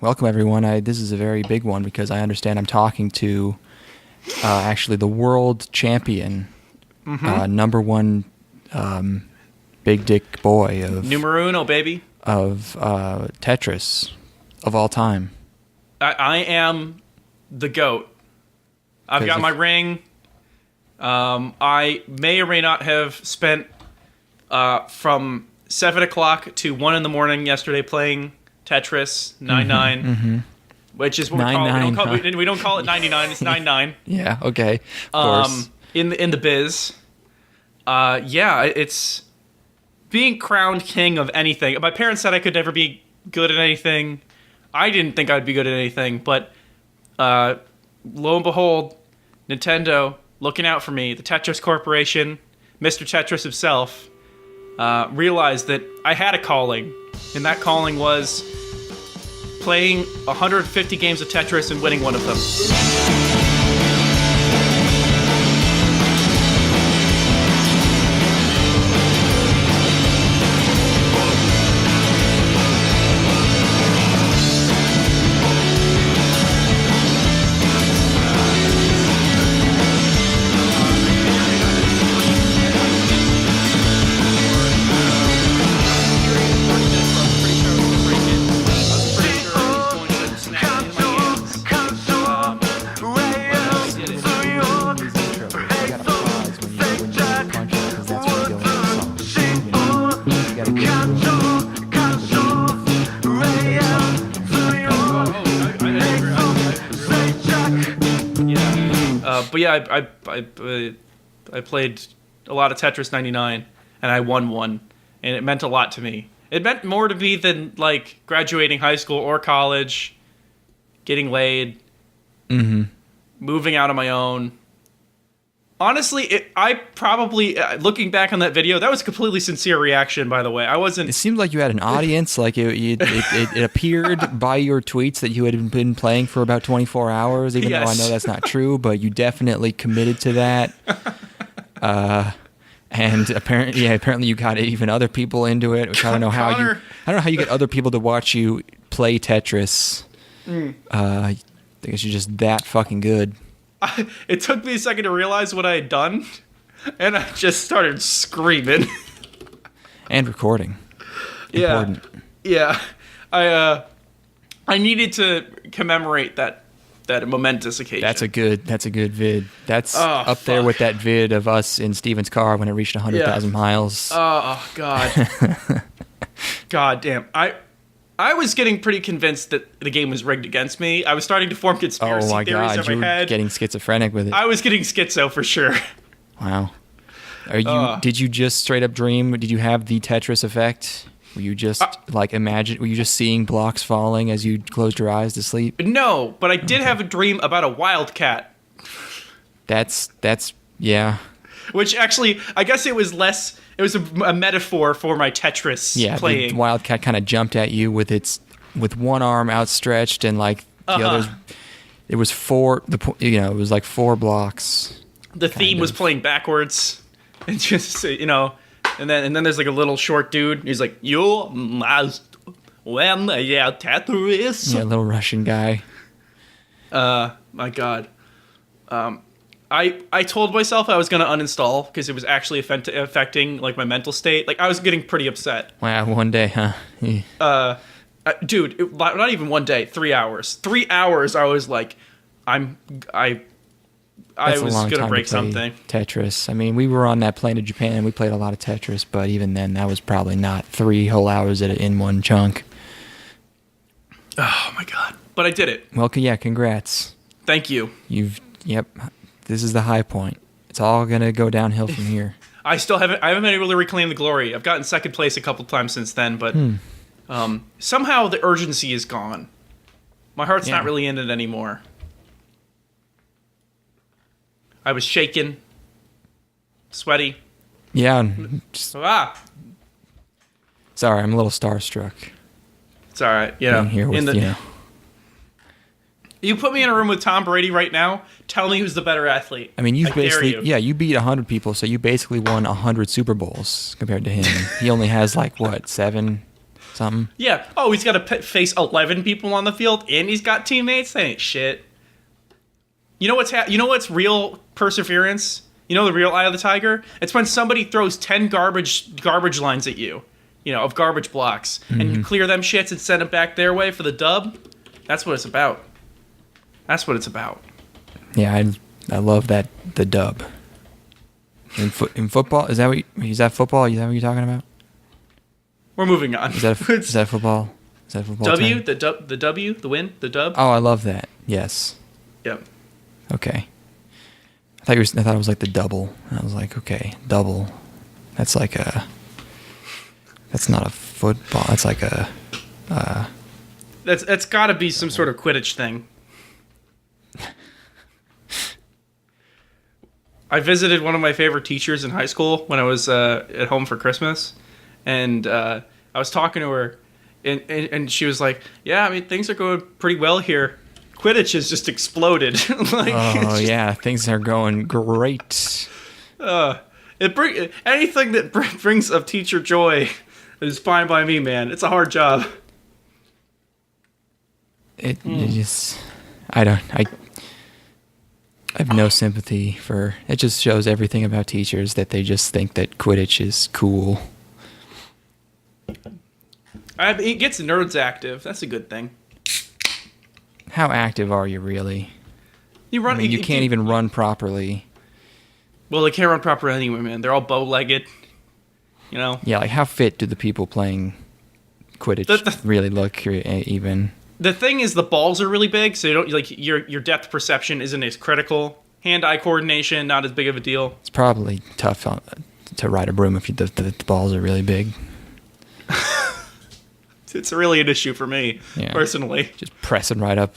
Welcome, everyone. This is a very big one because I understand I'm talking to actually the world champion, number one big dick boy of Numero uno, baby. Of Tetris of all time. I am the GOAT. I've got my ring. I may or may not have spent from 7 o'clock to 1 in the morning yesterday playing Tetris 99, which is what we call it. We don't call it 99. It's 99. Yeah. Okay. Of course. In the biz. It's being crowned king of anything. My parents said I could never be good at anything. I didn't think I'd be good at anything, but lo and behold, Nintendo looking out for me. The Tetris Corporation, Mr. Tetris himself, realized that I had a calling, and that calling was playing 150 games of Tetris and winning one of them. I played a lot of Tetris 99, and I won one, and it meant a lot to me. It meant more to me than, like, graduating high school or college, getting laid, moving out on my own. Honestly, I probably, looking back on that video, that was a completely sincere reaction, by the way. I wasn't... It seemed like you had an audience. Like, it appeared by your tweets that you had been playing for about 24 hours, even though I know that's not true, but you definitely committed to that. And apparently you got even other people into it, which I don't know how you get other people to watch you play Tetris. I guess you're just that fucking good. It took me a second to realize what I had done, and I just started screaming. And recording. Important. Yeah. I needed to commemorate that momentous occasion. That's a good vid. That's up there with that vid of us in Steven's car when it reached 100,000 miles. Oh, God. God damn. I was getting pretty convinced that the game was rigged against me. I was starting to form conspiracy theories in my head. You were getting schizophrenic with it. I was getting schizo for sure. Wow. Did you just straight up dream? Did you have the Tetris effect? Were you just were you just seeing blocks falling as you closed your eyes to sleep? No, but I did have a dream about a wildcat. That's yeah. Which actually, I guess it was a metaphor for my Tetris playing. Yeah, the wildcat kind of jumped at you with one arm outstretched and like the others. It was it was like 4 blocks. The theme was playing backwards. And just, and then there's like a little short dude. He's like, "You must win Tetris." Yeah, little Russian guy. My God. I told myself I was going to uninstall because it was actually affecting like my mental state. Like, I was getting pretty upset. Wow, one day, huh? Dude, not even one day, 3 hours. 3 hours I was like, I was going to break something. Tetris. I mean, we were on that plane to Japan and we played a lot of Tetris, but even then that was probably not 3 whole hours in one chunk. Oh my God. But I did it. Well, yeah, congrats. Thank you. Yep. This is the high point. It's all going to go downhill from here. I haven't been able to reclaim the glory. I've gotten second place a couple times since then, but somehow the urgency is gone. My heart's not really in it anymore. I was shaken, sweaty. Yeah. Sorry, I'm a little starstruck. It's all right. Being here with, You put me in a room with Tom Brady right now. Tell me who's the better athlete. I mean, you beat 100 people, so you basically won 100 Super Bowls compared to him. He only has like what, seven something. Yeah. Oh, he's got to face 11 people on the field, and he's got teammates. That ain't shit. You know what's real perseverance? You know the real eye of the tiger? It's when somebody throws 10 garbage lines at you, of garbage blocks, and you clear them shits and send them back their way for the dub. That's what it's about. That's what it's about. Yeah, I love that, the dub. In football, is that football? Is that what you're talking about? We're moving on. Is that football? Is that football? W, term? the W, the win, the dub. Oh, I love that. Yes. Yep. Okay. I thought it was like the double. I was like, okay, double. That's like that's not a football. That's like a. That's got to be some sort of Quidditch thing. I visited one of my favorite teachers in high school when I was at home for Christmas, and I was talking to her, and she was like, "Yeah, I mean, things are going pretty well here. Quidditch has just exploded." Yeah, things are going great. Anything that brings a teacher joy is fine by me, man. It's a hard job. It just, I have no sympathy for it. Just shows everything about teachers that they just think that Quidditch is cool. It gets nerds active. That's a good thing. How active are you really? You run. I mean, you can't even run properly. Well, they can't run properly anyway, man. They're all bow-legged. Yeah, like how fit do the people playing Quidditch really look even? The thing is, the balls are really big, so you don't your depth perception isn't as critical. Hand-eye coordination, not as big of a deal. It's probably tough to ride a broom if the balls are really big. It's really an issue for me, personally. Just pressing right up,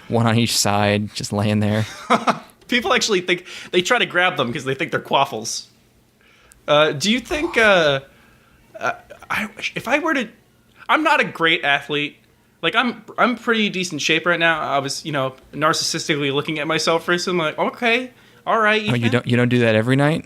one on each side, just laying there. People actually think they try to grab them because they think they're quaffles. Do you think if I were to, I'm not a great athlete. Like I'm pretty decent shape right now. I was, narcissistically looking at myself recently. I'm like, okay, all right. Ethan. You don't do that every night?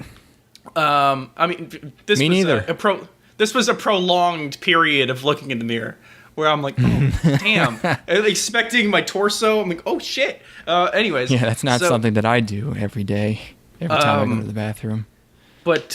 I mean, this Me was neither. This was a prolonged period of looking in the mirror where I'm like, oh, damn, expecting my torso. I'm like, oh shit. Anyways, yeah, that's not something that I do every day. Every time I go to the bathroom. But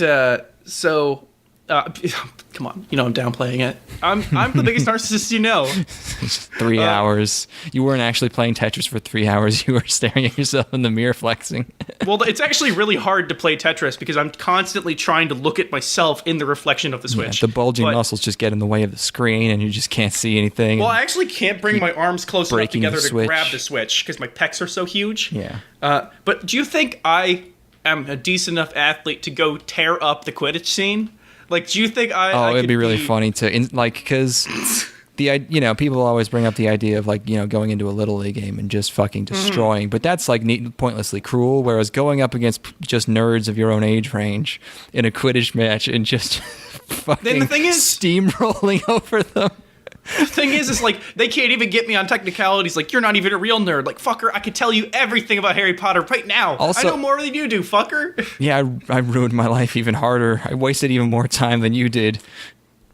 come on, I'm downplaying it. I'm the biggest narcissist you know. 3 hours. You weren't actually playing Tetris for 3 hours. You were staring at yourself in the mirror flexing. Well, it's actually really hard to play Tetris because I'm constantly trying to look at myself in the reflection of the Switch. Yeah, the bulging muscles just get in the way of the screen and you just can't see anything. Well, I actually can't bring my arms close enough together to Switch. Grab the Switch because my pecs are so huge. Yeah. But do you think I am a decent enough athlete to go tear up the Quidditch scene? Like, do you think it'd be really funny to, because people always bring up the idea of going into a Little League game and just fucking destroying, but that's pointlessly cruel. Whereas going up against just nerds of your own age range in a Quidditch match and just fucking the thing is, steamrolling over them. The thing is like, they can't even get me on technicalities. Like, you're not even a real nerd. Like, fucker, I could tell you everything about Harry Potter right now. Also, I know more than you do, fucker. Yeah, I ruined my life even harder. I wasted even more time than you did.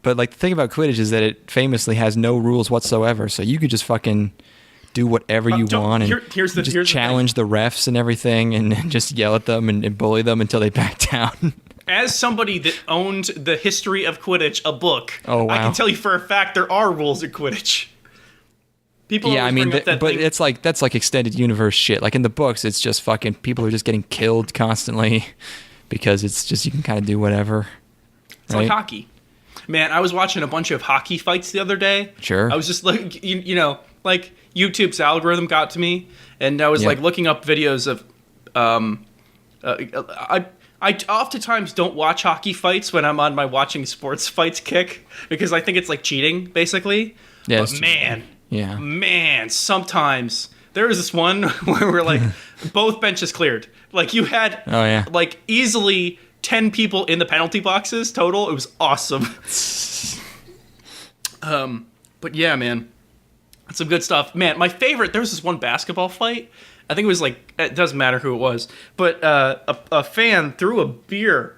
But, the thing about Quidditch is that it famously has no rules whatsoever. So you could just fucking do whatever you want and challenge the refs and everything and just yell at them and bully them until they back down. As somebody that owned the history of Quidditch, a book, oh, wow. I can tell you for a fact there are rules in Quidditch. People, yeah, I mean, it's that's extended universe shit. Like in the books, it's just fucking people are just getting killed constantly because it's just you can kind of do whatever. It's like hockey, man. I was watching a bunch of hockey fights the other day. Sure, I was just like, YouTube's algorithm got to me, and I was looking up videos of, I oftentimes don't watch hockey fights when I'm on my watching sports fights kick because I think it's like cheating, basically. Yeah, but man, sometimes there was this one where we're both benches cleared. Like you had easily 10 people in the penalty boxes total. It was awesome. But yeah, man, that's some good stuff. Man, my favorite, there was this one basketball fight. I think it was it doesn't matter who it was, but a fan threw a beer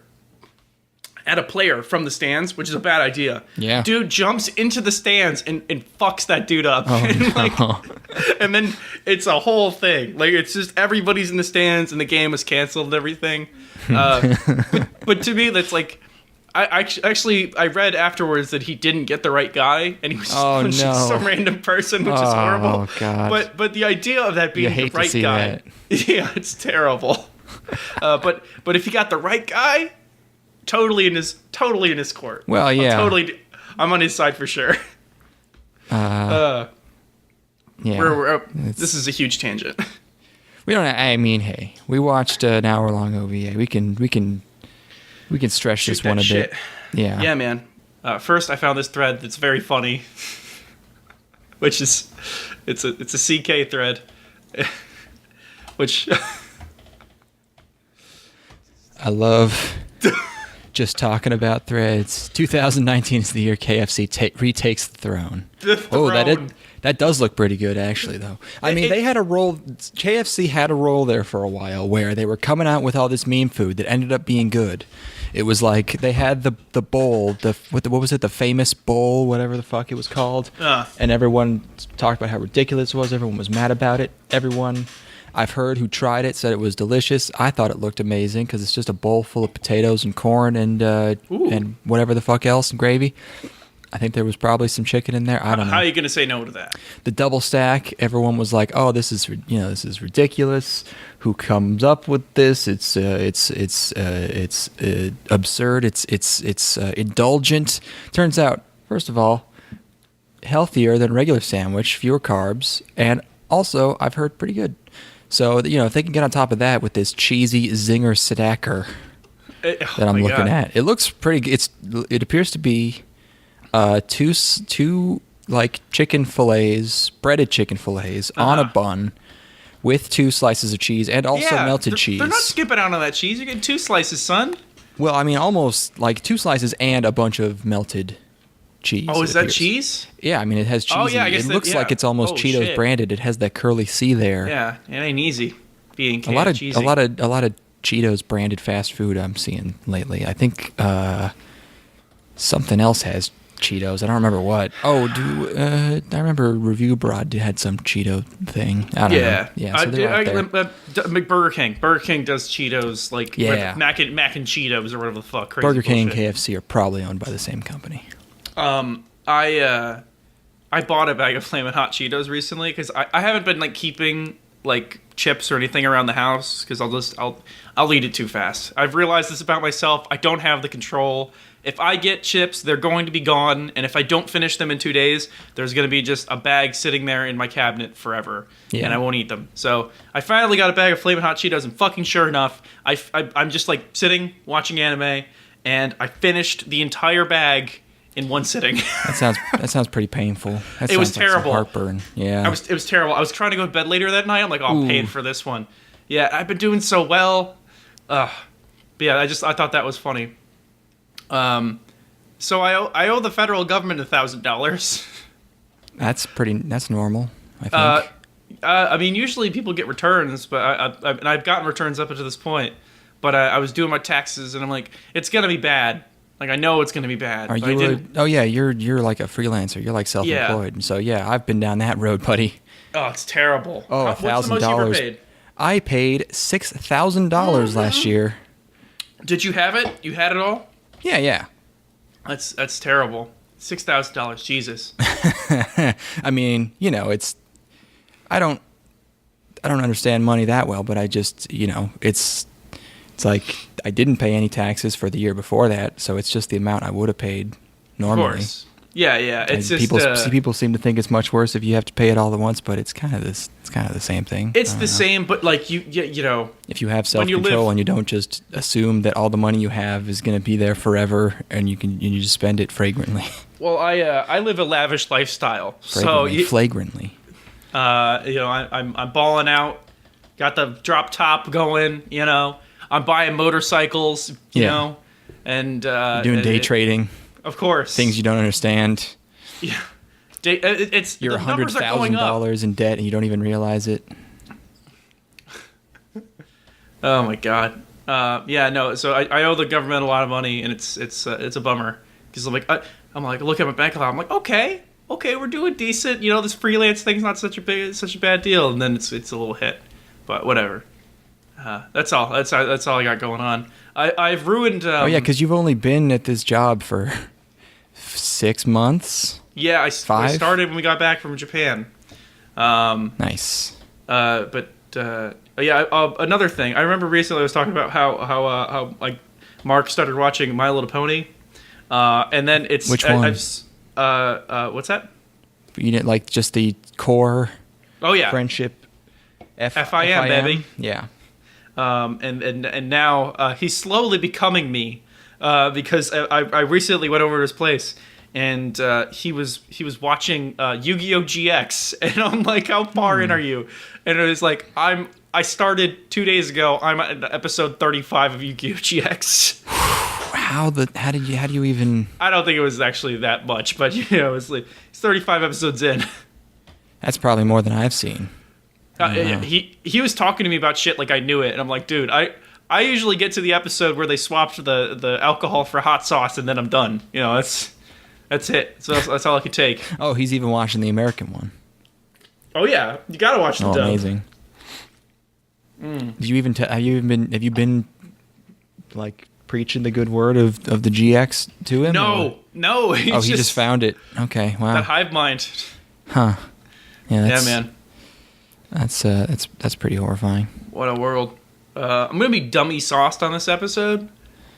at a player from the stands, which is a bad idea. Yeah. Dude jumps into the stands and fucks that dude up. Oh, and, no. and then it's a whole thing. Like, it's just everybody's in the stands and the game is canceled and everything. But to me, that's like, I read afterwards that he didn't get the right guy and he was just punching some random person, which is horrible. Oh, God. But the idea of that being the hate to right see guy, that. yeah, it's terrible. But if you got the right guy, totally in his court. Well, yeah. I'm on his side for sure. Yeah. This is a huge tangent. We don't. I mean, hey, we watched an hour-long OVA. We can stretch this one a bit. Yeah. Yeah, man. First, I found this thread that's very funny, which is it's a CK thread, which I love. Just talking about threads. 2019 is the year KFC retakes the throne. Oh, that does look pretty good, actually, though. I mean, they had a role. KFC had a role there for a while where they were coming out with all this meme food that ended up being good. It was like they had the bowl, what was it, the famous bowl, whatever the fuck it was called, and everyone talked about how ridiculous it was. Everyone was mad about it. Everyone I've heard who tried it said it was delicious. I thought it looked amazing because it's just a bowl full of potatoes and corn and whatever the fuck else and gravy. I think there was probably some chicken in there. I don't know. How are you going to say no to that? The double stack. Everyone was like, "Oh, this is ridiculous. Who comes up with this? It's absurd. It's indulgent." Turns out, first of all, healthier than a regular sandwich, fewer carbs, and also I've heard pretty good. So, if they can get on top of that with this cheesy zinger stacker that I'm looking at, it looks pretty. It appears to be two like chicken fillets, breaded chicken fillets on a bun with 2 slices of cheese and also melted cheese. They're not skipping out on that cheese. You're getting 2 slices, son. Well, I mean, almost like 2 slices and a bunch of melted cheese. Oh, is that cheese? Yeah, I mean, it has cheese. Oh, yeah, I guess it looks like it's almost Cheetos branded. It has that curly C there. Yeah, it ain't easy being a lot of cheesy. a lot of Cheetos branded fast food I'm seeing lately. I think something else has Cheetos. I don't remember what. Oh, I remember Review Broad had some Cheeto thing. I don't know. Yeah, so they're out there. Burger King. Burger King does Cheetos, like mac and Cheetos or whatever the fuck. Crazy Burger King bullshit. and KFC are probably owned by the same company. I bought a bag of Flamin' Hot Cheetos recently because I haven't been like keeping like chips or anything around the house because I'll eat it too fast. I've realized this about myself. I don't have the control. If I get chips, they're going to be gone, and if I don't finish them in 2 days, there's going to be just a bag sitting there in my cabinet forever, and I won't eat them. So I finally got a bag of Flamin' Hot Cheetos, and fucking sure enough, I'm just like sitting watching anime, and I finished the entire bag in one sitting. That sounds pretty painful. It was terrible. Like some heartburn. Yeah. It was terrible. I was trying to go to bed later that night. I'm like, I'm paying for this one. Yeah, I've been doing so well. But yeah, I thought that was funny. So I owe the federal government $1,000. That's normal, I think. I mean, usually people get returns, but I've gotten returns up until this point. But I was doing my taxes, and I'm like, it's gonna be bad. Like, I know it's gonna be bad. You're like a freelancer. You're like self-employed, and so I've been down that road, buddy. Oh, it's terrible. Oh, What's the most you ever paid? I paid $6,000 last year. Did you have it? You had it all? Yeah. That's terrible. $6,000, Jesus. I mean, it's. I don't understand money that well, but I just, it's like I didn't pay any taxes for the year before that, so it's just the amount I would have paid normally. Of course. Yeah. It's just people seem to think it's much worse if you have to pay it all at once, but it's kind of the same thing. It's the same, but like you know, if you have self-control and you don't just assume that all the money you have is going to be there forever, and you just spend it fragrantly. Well, I live a lavish lifestyle, flagrantly. I'm balling out, got the drop top going. I'm buying motorcycles. You know, and you're doing day trading. Of course. Things you don't understand. Yeah. You're $100,000 in debt and you don't even realize it. Oh my God. Yeah, no. So I owe the government a lot of money, and it's a bummer because I'm like look at my bank account. I'm like, okay, we're doing decent. You know, this freelance thing's not such a bad deal, and then it's a little hit, but whatever. That's all. That's all I got going on. I've ruined. Oh yeah, because you've only been at this job for 6 months. Yeah, I 5? started when we got back from Japan. Nice. Another thing. I remember recently I was talking about how like Mark started watching My Little Pony, and then it's which one? What's that? You didn't like just the core. Oh yeah, friendship. FIM, baby. Yeah. And now he's slowly becoming me, because I recently went over to his place. And he was watching Yu-Gi-Oh! GX, and I'm like, "How far in are you?" And it was like, I started 2 days ago. I'm at episode 35 of Yu-Gi-Oh! GX. How do you even? I don't think it was actually that much, but it's like it's 35 episodes in. That's probably more than I've seen. He was talking to me about shit like I knew it, and I'm like, dude, I usually get to the episode where they swapped the alcohol for hot sauce, and then I'm done. That's it. So that's all I could take. Oh, he's even watching the American one. Oh yeah, you gotta watch the dub. Amazing. Do you even have you been like preaching the good word of the GX to him? No. He just found it. Okay, wow. That hive mind. Huh. Yeah, man. That's pretty horrifying. What a world. I'm gonna be dummy sauced on this episode.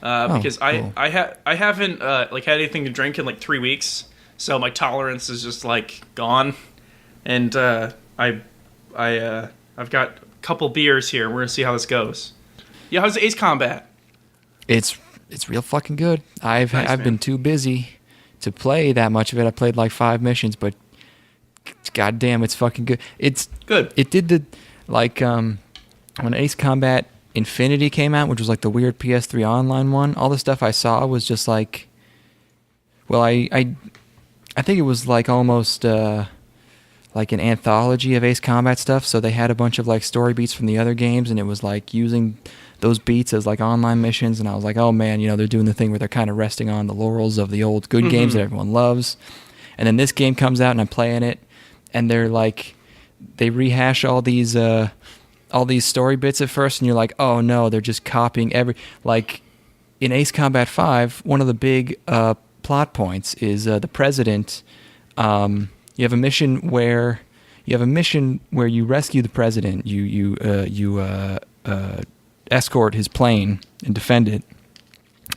Because cool. I haven't like had anything to drink in like 3 weeks, so my tolerance is just like gone, and I've got a couple beers here. We're gonna see how this goes. Yeah, how's Ace Combat? It's real fucking good. I've been too busy to play that much of it. I played like 5 missions, but goddamn, it's fucking good. It's good. It did the when Ace Combat Infinity came out, which was like the weird PS3 online one. All the stuff I saw was just like, well, I think it was like almost like an anthology of Ace Combat stuff. So they had a bunch of like story beats from the other games, and it was like using those beats as like online missions. And I was like, oh man, they're doing the thing where they're kind of resting on the laurels of the old good games that everyone loves. And then this game comes out, and I'm playing it, and they're like, they rehash all these story bits at first, and you're like, oh no, they're just copying like in Ace Combat 5, one of the big plot points is the president. You have a mission where you rescue the president. You escort his plane and defend it,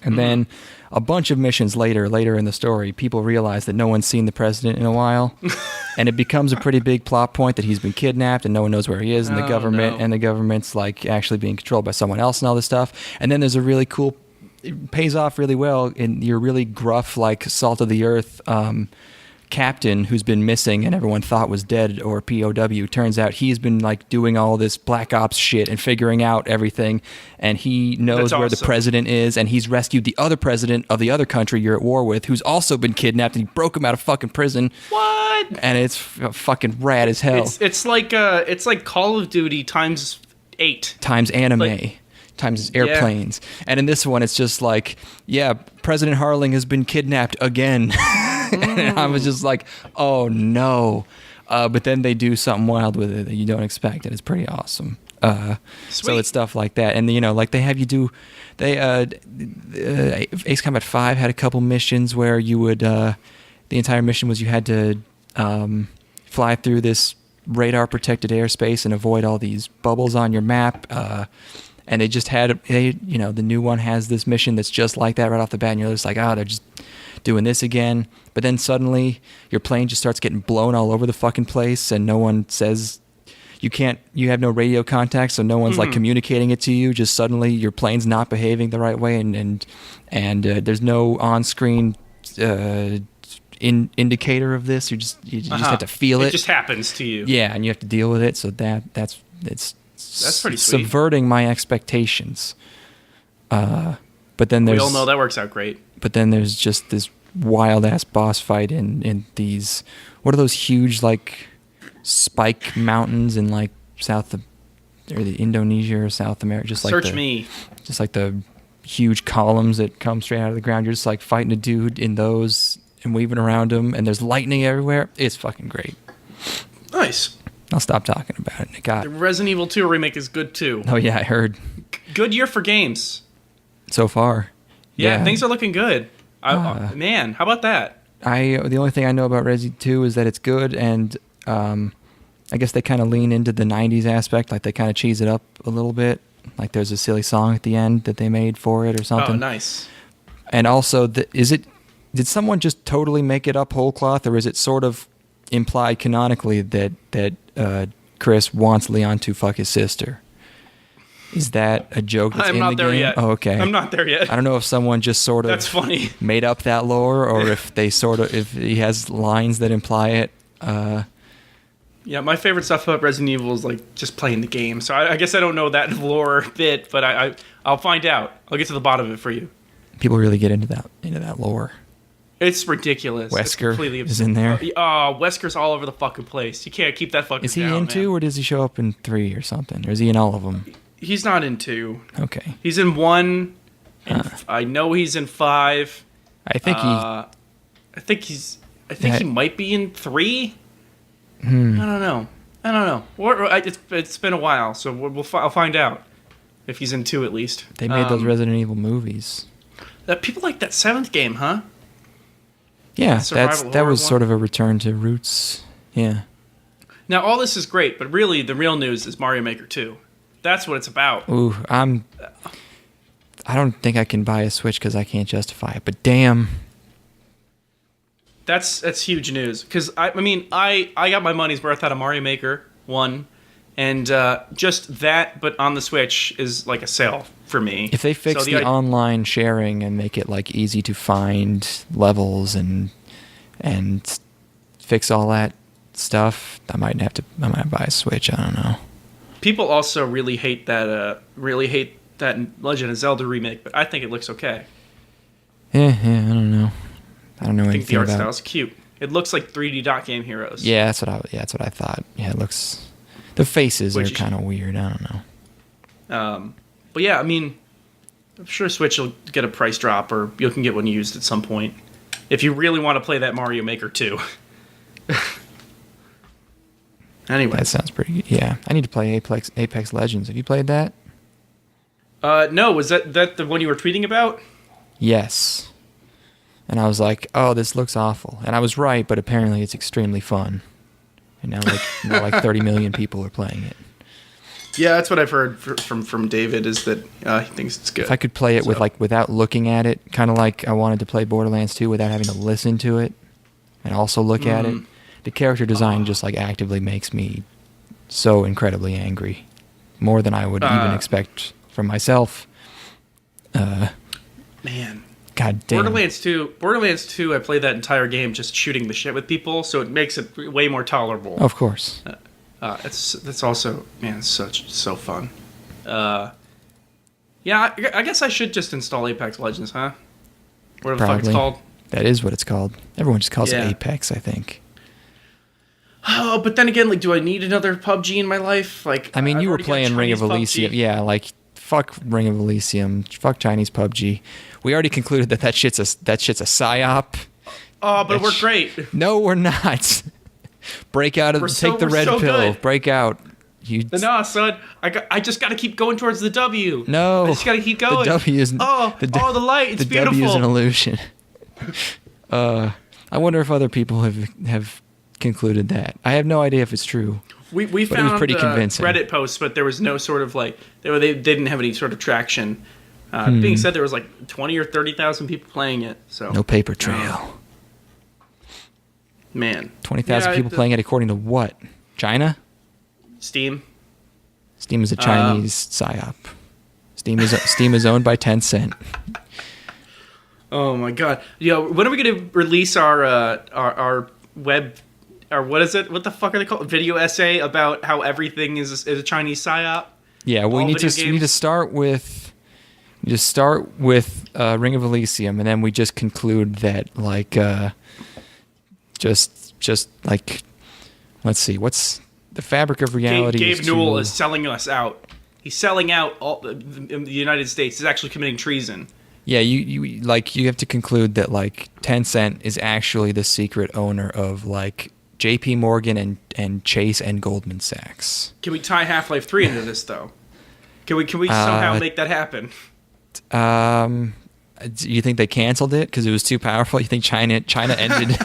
and then a bunch of missions later in the story, people realize that no one's seen the president in a while, and it becomes a pretty big plot point that he's been kidnapped and no one knows where he is, and the government's like actually being controlled by someone else and all this stuff. And then there's a really cool, it pays off really well in your really gruff, like salt of the earth captain who's been missing and everyone thought was dead or POW. Turns out he's been like doing all this black ops shit and figuring out everything, and he knows where the president is, and he's rescued the other president of the other country you're at war with, who's also been kidnapped, and he broke him out of fucking prison. What? And it's fucking rad as hell. It's like Call of Duty times 8 times anime. Times airplanes. Yeah. And in this one, it's just like, yeah, President Harling has been kidnapped again. And I was just like, oh no. But then they do something wild with it that you don't expect, and it's pretty awesome. So it's stuff like that. And, like they have you do, Ace Combat 5 had a couple missions where you would, the entire mission was you had to fly through this radar-protected airspace and avoid all these bubbles on your map. And they just had, the new one has this mission that's just like that right off the bat, and you're just like, they're just doing this again. But then suddenly your plane just starts getting blown all over the fucking place, and no one says, you have no radio contact, so no one's like communicating it to you. Just suddenly your plane's not behaving the right way, and there's no on-screen indicator of this. You just have to feel it. It just happens to you. Yeah, and you have to deal with it. So that's pretty sweet. Subverting my expectations. But then we all know that works out great. But then there's just this wild ass boss fight in these, what are those huge like spike mountains in like South the Indonesia or South America. Just like Search me. Just like the huge columns that come straight out of the ground. You're just like fighting a dude in those and weaving around him, and there's lightning everywhere. It's fucking great. Nice. I'll stop talking about it. The Resident Evil 2 remake is good too. Oh yeah, I heard. Good year for games. So far. Yeah, things are looking good. Man, how about that? The only thing I know about Resident 2 is that it's good, and I guess they kind of lean into the 90s aspect, like they kind of cheese it up a little bit. Like there's a silly song at the end that they made for it or something. Oh, nice. And also, did someone just totally make it up whole cloth, or is it sort of implied canonically that Chris wants Leon to fuck his sister? Is that a joke that's in the game? I'm not there yet. Oh, okay. I'm not there yet. I don't know if someone just sort of That's funny. made up that lore, or if he has lines that imply it. Yeah, my favorite stuff about Resident Evil is like just playing the game. So I guess I don't know that lore bit, but I'll find out. I'll get to the bottom of it for you. People really get into that lore. It's ridiculous. Wesker is in there. Wesker's all over the fucking place. You can't keep that fucking. Is he down, in 2, or does he show up in 3 or something? Or is he in all of them? He's not in 2. Okay. He's in 1. And I know he's in 5. I think he might be in 3. I don't know. It's been a while, so I'll find out if he's in 2 at least. They made those Resident Evil movies. People like that 7th game, huh? Yeah, that was sort of a return to roots. Yeah. Now all this is great, but really the real news is Mario Maker 2. That's what it's about. Ooh, I don't think I can buy a Switch because I can't justify it. But damn. That's huge news because I got my money's worth out of Mario Maker 1, and just that, but on the Switch is like a sale for me. If they fix the online sharing and make it like easy to find levels and fix all that stuff, I might buy a Switch. I don't know. People also really hate that Legend of Zelda remake, but I think it looks okay. Yeah, I don't know. I don't know anything about it. I think the art style's cute. It looks like 3D Dot Game Heroes. Yeah, that's what I thought. Yeah, it looks. The faces are kind of weird. I don't know. But yeah, I mean, I'm sure Switch will get a price drop, or you can get one used at some point if you really want to play that Mario Maker 2. Anyway, that sounds pretty good. Yeah, I need to play Apex Legends. Have you played that? No. Was that the one you were tweeting about? Yes. And I was like, "Oh, this looks awful," and I was right. But apparently, it's extremely fun. And now, like 30 million people are playing it. Yeah, that's what I've heard from David. Is that he thinks it's good. If I could play it without looking at it, kind of like I wanted to play Borderlands 2 without having to listen to it and also look at it. The character design just like actively makes me so incredibly angry, more than I would even expect from myself. Man, God damn. Borderlands 2. I played that entire game just shooting the shit with people, so it makes it way more tolerable. Of course. That's also, man, so fun. Yeah, I guess I should just install Apex Legends, huh? Whatever the fuck it's called. That is what it's called. Everyone just calls it Apex, I think. Oh, but then again, like, do I need another PUBG in my life? Like, I mean, you were playing Ring of Elysium. PUBG. Yeah, like, fuck Ring of Elysium. Fuck Chinese PUBG. We already concluded that shit's a psyop. Oh, but we're great. No, we're not. Break out of take the red pill. Good. Break out. No, son. I just got to keep going towards the W. No, I just got to keep going. The W is the light. It's the beautiful. W is an illusion. I wonder if other people have concluded that. I have no idea if it's true. We found it was pretty convincing. Reddit posts, but there was no sort of like they didn't have any sort of traction. Being said, there was like 20 or 30,000 people playing it. So no paper trail. Man, 20,000 people playing it according to what? China? Steam. Steam is a Chinese psyop. Steam is owned by Tencent. Oh my god! When are we going to release our web? Or what is it? What the fuck are they called? Video essay about how everything is a Chinese psyop. Yeah, we need to start with Ring of Elysium, and then we just conclude that like just like let's see, what's the fabric of reality. Gabe is Newell to- is selling us out. He's selling out all the United States. He's actually committing treason. Yeah, you have to conclude that like Tencent is actually the secret owner of like J.P. Morgan and Chase and Goldman Sachs. Can we tie Half-Life 3 into this though? Can we somehow make that happen? You think they canceled it because it was too powerful? You think China ended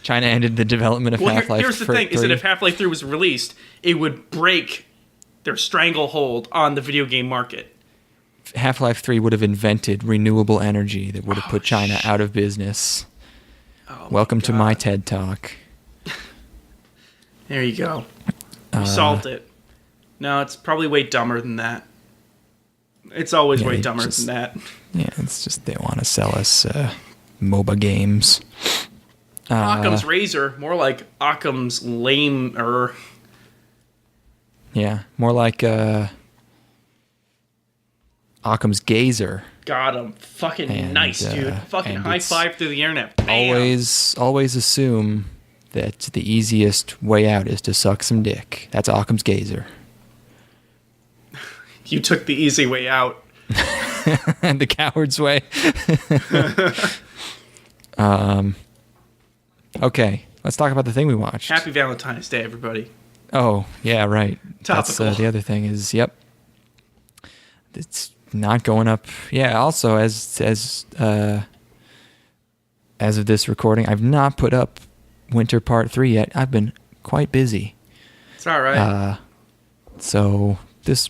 China ended the development of Half-Life? Here's the thing: is that if Half-Life 3 was released, it would break their stranglehold on the video game market. Half-Life 3 would have invented renewable energy that would have put China out of business. Oh, Welcome to my TED Talk. There you go. You solved it. No, it's probably way dumber than that. It's always way dumber than that. Yeah, it's just they want to sell us MOBA games. Occam's razor, more like Occam's lame-er. Yeah, more like Occam's gazer. Got him. Fucking And, nice, dude. Fucking high five through the internet. Bam. Always assume that the easiest way out is to suck some dick. That's Occam's gazer. You took the easy way out. And the coward's way. Okay, let's talk about the thing we watched. Happy Valentine's Day, everybody. Oh, yeah, right. Topical. That's, the other thing is, yep. It's not going up. Yeah, also, as of this recording, I've not put up Winter Part 3 yet. I've been quite busy. It's all right. So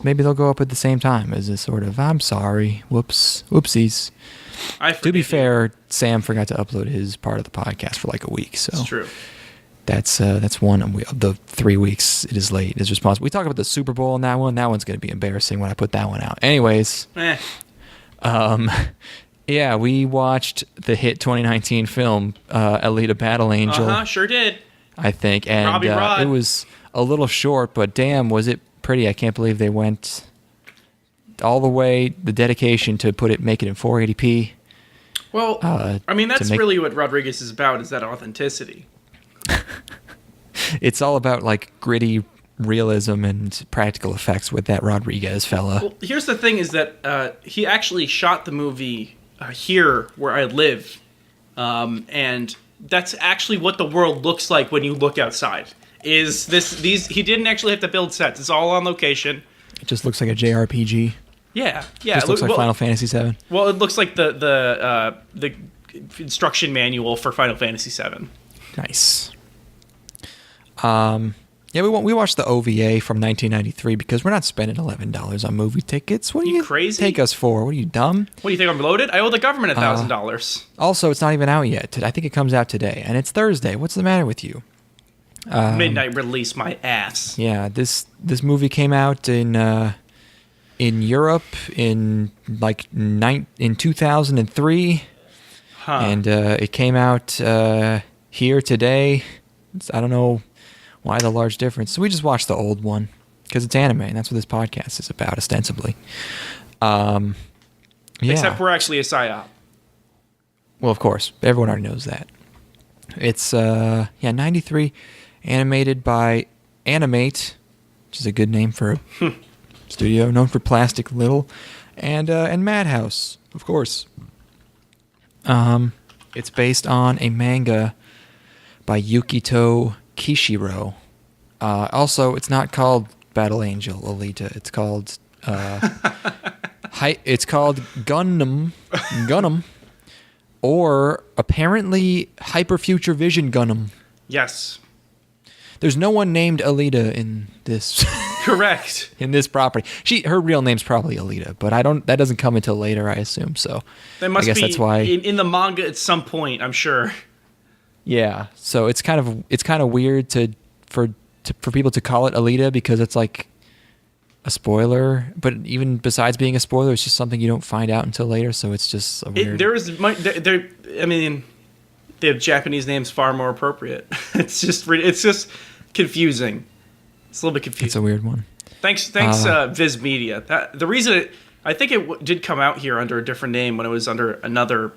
maybe they'll go up at the same time as a sort of, I'm sorry, whoopsies. To be fair, Sam forgot to upload his part of the podcast for like a week, so it's true. That's one of the 3 weeks it is late is responsible. We talked about the Super Bowl in that one. That one's going to be embarrassing when I put that one out. Anyways, yeah, we watched the hit 2019 film Alita: Battle Angel. Sure did. I think, and it was a little short, but damn, was it pretty! I can't believe they went all the way, the dedication to make it in 480p. Well, I mean, that's really what Rodriguez is about, is that authenticity. It's all about like gritty realism and practical effects with that Rodriguez fella. Well, here's the thing is that he actually shot the movie here where I live. And that's actually what the world looks like when you look outside. He didn't actually have to build sets. It's all on location. It just looks like a JRPG. Yeah. It just looks like Final Fantasy VII. Well, it looks like the instruction manual for Final Fantasy VII. Nice. Yeah, we watched the OVA from 1993 because we're not spending $11 on movie tickets. What are you crazy? Take us for? What are you, dumb? What do you think, I'm loaded? I owe the government $1,000. Also, it's not even out yet. I think it comes out today, and it's Thursday. What's the matter with you? Midnight release, my ass. Yeah, this movie came out in Europe in in 2003, and it came out here today. I don't know why the large difference. So we just watched the old one because it's anime, and that's what this podcast is about, ostensibly. Yeah. Except we're actually a Psyop. Well, of course, everyone already knows that. It's 93, animated by Animate, which is a good name for a studio known for Plastic Little, and Madhouse, of course. It's based on a manga by Yukito Kishiro. Also, it's not called Battle Angel Alita. It's called it's called Gunnm, or apparently Hyper Future Vision Gunnm. Yes. There's no one named Alita in this. Correct. In this property, her real name's probably Alita, but that doesn't come until later, I assume. So that must I guess be that's why in the manga at some point, I'm sure. Yeah, so it's kind of weird for people to call it Alita because it's like a spoiler, but even besides being a spoiler, it's just something you don't find out until later. So it's just a weird. I mean, the Japanese name's far more appropriate. It's just confusing. It's a little bit confusing. It's a weird one. Thanks, Viz Media. The reason I think it did come out here under a different name when it was under another.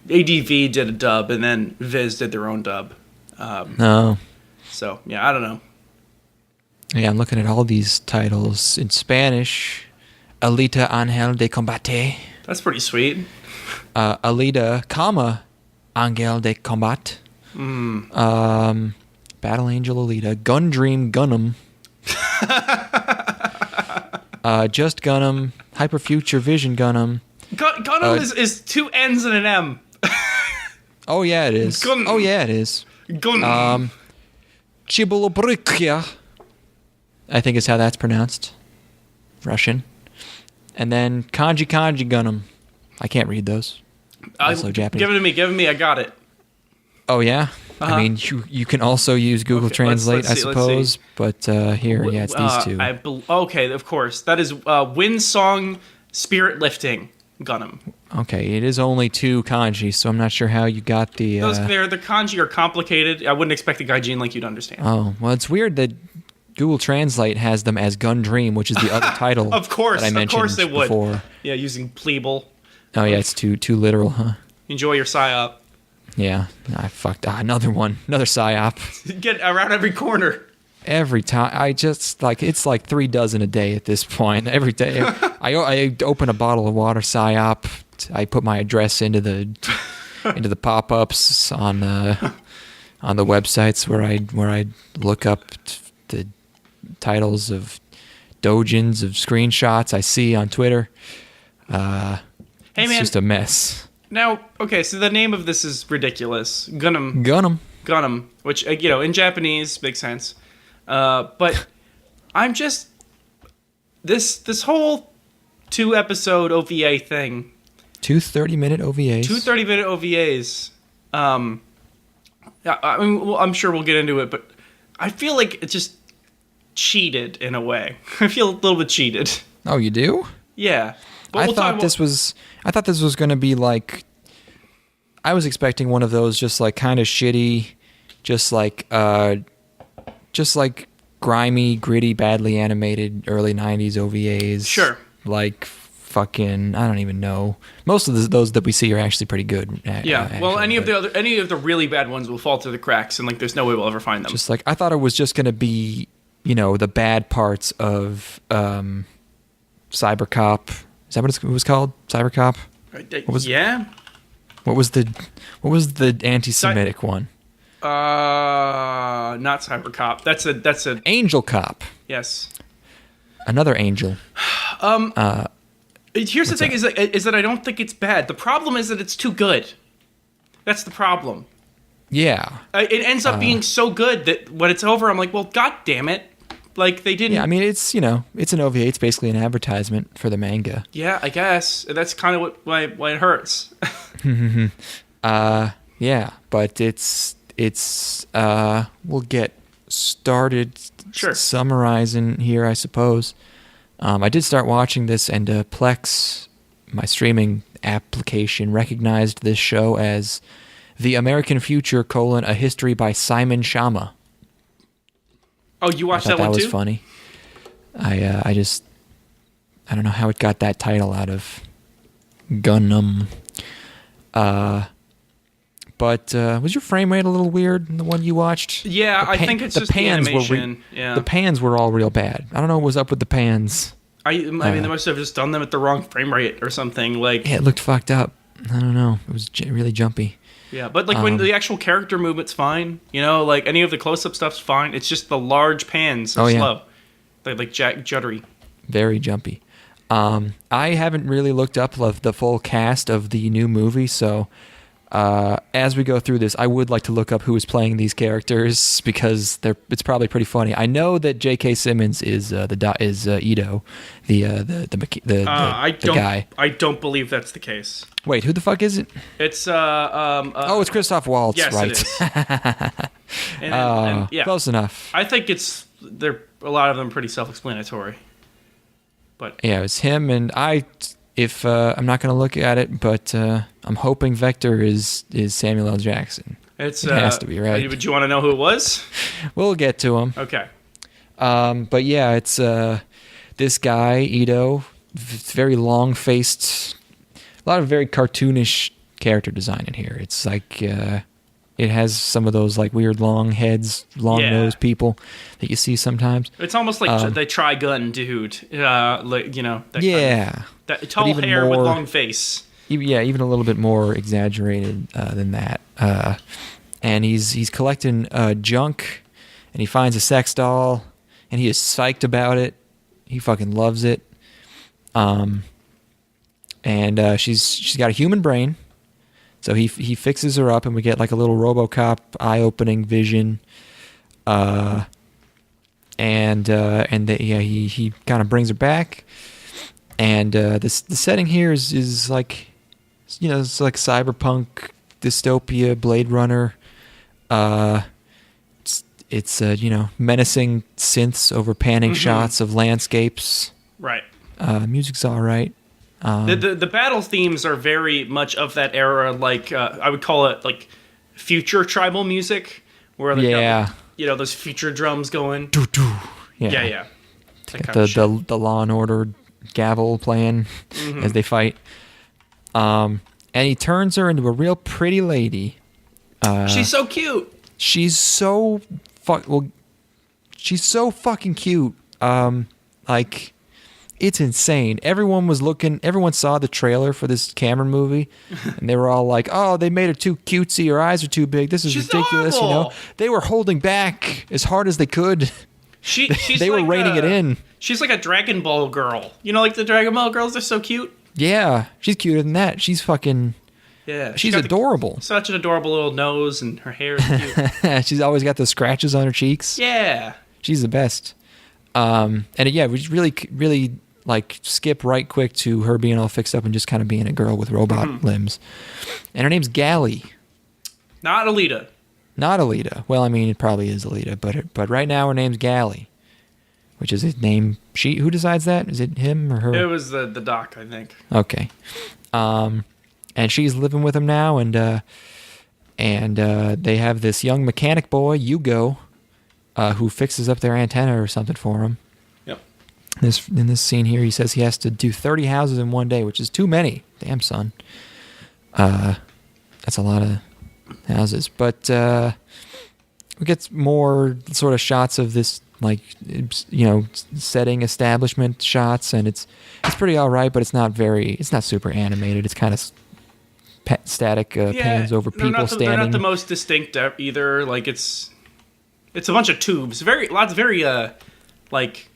ADV did a dub, and then Viz did their own dub. No. So, yeah, I don't know. Yeah, I'm looking at all these titles in Spanish. Alita Angel de Combate. That's pretty sweet. Alita, comma, Angel de Combat. Battle Angel Alita. Gundream Gunnm. Just Gunnm. Hyperfuture Vision Gunnm. Gunnm is two N's and an M. Oh, yeah, it is. Gunnm. Oh, yeah, it is. Gunnm. Chibolobrikya, I think is how that's pronounced. Russian. And then Kanji Gunnm. I can't read those. Also Japanese. Give it to me. I got it. Oh, yeah? Uh-huh. I mean, you can also use Google Translate, let's see, I suppose. But here, yeah, it's these two. Okay, of course. That is Windsong Spirit Lifting Gunnm. Okay, it is only two kanji, so I'm not sure how you got the... The kanji are complicated. I wouldn't expect a gaijin like you to understand. Oh, well, it's weird that Google Translate has them as Gundream, which is the other title of course, that I mentioned of course it would. Before. Yeah, using Pleeble. Oh, yeah, it's too literal, huh? Enjoy your Psyop. Yeah, I fucked. Another one. Another Psyop. Get around every corner. Every time. I just, it's like 3 dozen a day at this point. Every day. I open a bottle of water, Psyop. I put my address into the pop-ups on the websites where I look up the titles of dojins of screenshots I see on Twitter. It's just a mess. Now, okay, so the name of this is ridiculous. Gunnm, which in Japanese makes sense. But I'm just this whole 2-episode OVA thing. 2 30-minute OVAs. 2 30-minute OVAs. I mean, I'm sure we'll get into it, but I feel like it's just cheated in a way. I feel a little bit cheated. Oh, you do? Yeah. But I thought this was going to be like, I was expecting one of those just like kind of shitty, just like grimy, gritty, badly animated early 90s OVAs. Sure. Like fucking, I don't even know. Most of those that we see are actually pretty good. Yeah. Well, any of the really bad ones will fall through the cracks, and like there's no way we'll ever find them. Just like, I thought it was just going to be, the bad parts of Cybercop. Is that what it was called? Cybercop? Yeah. What was the anti-Semitic one? Not Cybercop. That's a Angel Cop. Yes. Another angel. Here's the thing: is that I don't think it's bad. The problem is that it's too good. That's the problem. Yeah. It ends up being so good that when it's over, I'm like, well, god damn it. Like, they didn't... Yeah, I mean, it's an OVA. It's basically an advertisement for the manga. Yeah, I guess. That's kind of why it hurts. Yeah, but it's we'll get started summarizing here, I suppose. I did start watching this, and Plex, my streaming application, recognized this show as The American Future, A History by Simon Schama. Oh, you watched that one too? That was funny. I don't know how it got that title out of Gunnm. But was your frame rate a little weird in the one you watched? Yeah, I think it's just the animation. The pans were all real bad. I don't know what was up with the pans. I mean, they must have just done them at the wrong frame rate or something. Like, yeah, it looked fucked up. I don't know. It was really jumpy. Yeah, but like when the actual character movement's fine, like any of the close-up stuff's fine. It's just the large pans are slow. They're like juddery. Very jumpy. I haven't really looked up the full cast of the new movie, so as we go through this, I would like to look up who is playing these characters because it's probably pretty funny. I know that J.K. Simmons is Ito, the guy. I don't believe that's the case. Wait, who the fuck is it? It's it's Christoph Waltz, yes, right? It is. and yeah, close enough. I think a lot of them pretty self-explanatory. But yeah, it's him, and if I'm not going to look at it, but I'm hoping Vector is Samuel L. Jackson. It has to be, right? Would you want to know who it was? We'll get to him. Okay. But yeah, it's this guy, Ito, very long-faced, a lot of very cartoonish character design in here. It's like It has some of those like weird long heads, long nosed people that you see sometimes. It's almost like they Trigun dude. Like, you know. That Yeah. Kind of, that tall hair with long face. Even a little bit more exaggerated than that. And he's collecting junk, and he finds a sex doll, and he is psyched about it. He fucking loves it. And she's got a human brain, so he fixes her up, and we get like a little RoboCop eye-opening vision. He kind of brings her back, and the setting here is like, you know, it's like cyberpunk, dystopia, Blade Runner. It's you know, menacing synths over panning shots of landscapes. Right. Music's all right. The battle themes are very much of that era. Like I would call it like future tribal music, where they got, you know, those future drums going. Yeah. The Law and Order gavel playing as they fight. And he turns her into a real pretty lady. She's so cute. She's so fucking cute. Like, it's insane. Everyone saw the trailer for this Cameron movie, and they were all like, "Oh, they made her too cutesy. Her eyes are too big. This is ridiculous." Adorable. You know, they were holding back as hard as they could. She's they were like reining it in. She's like a Dragon Ball girl. You know, like the Dragon Ball girls. They're so cute. Yeah, she's cuter than that. She's fucking. Yeah, she's adorable. Such an adorable little nose, and her hair is cute. She's always got those scratches on her cheeks. Yeah, she's the best. And yeah, we really like skip right quick to her being all fixed up and just kind of being a girl with robot limbs. And her name's Gally. Not Alita. Not Alita. Well, I mean, it probably is Alita, but right now her name's Gally, which is his name. Who decides that? Is it him or her? It was the doc, I think. Okay. And she's living with him now, and they have this young mechanic boy, Hugo, who fixes up their antenna or something for him. Yep. In this scene here, he says he has to do 30 houses in one day, which is too many. Damn, son. That's a lot of houses. But we get more sort of shots of this, like, you know, setting establishment shots, and it's pretty all right, but it's not super animated. It's kind of static pans over people standing. They're not the most distinct either. Like, it's a bunch of tubes. Very like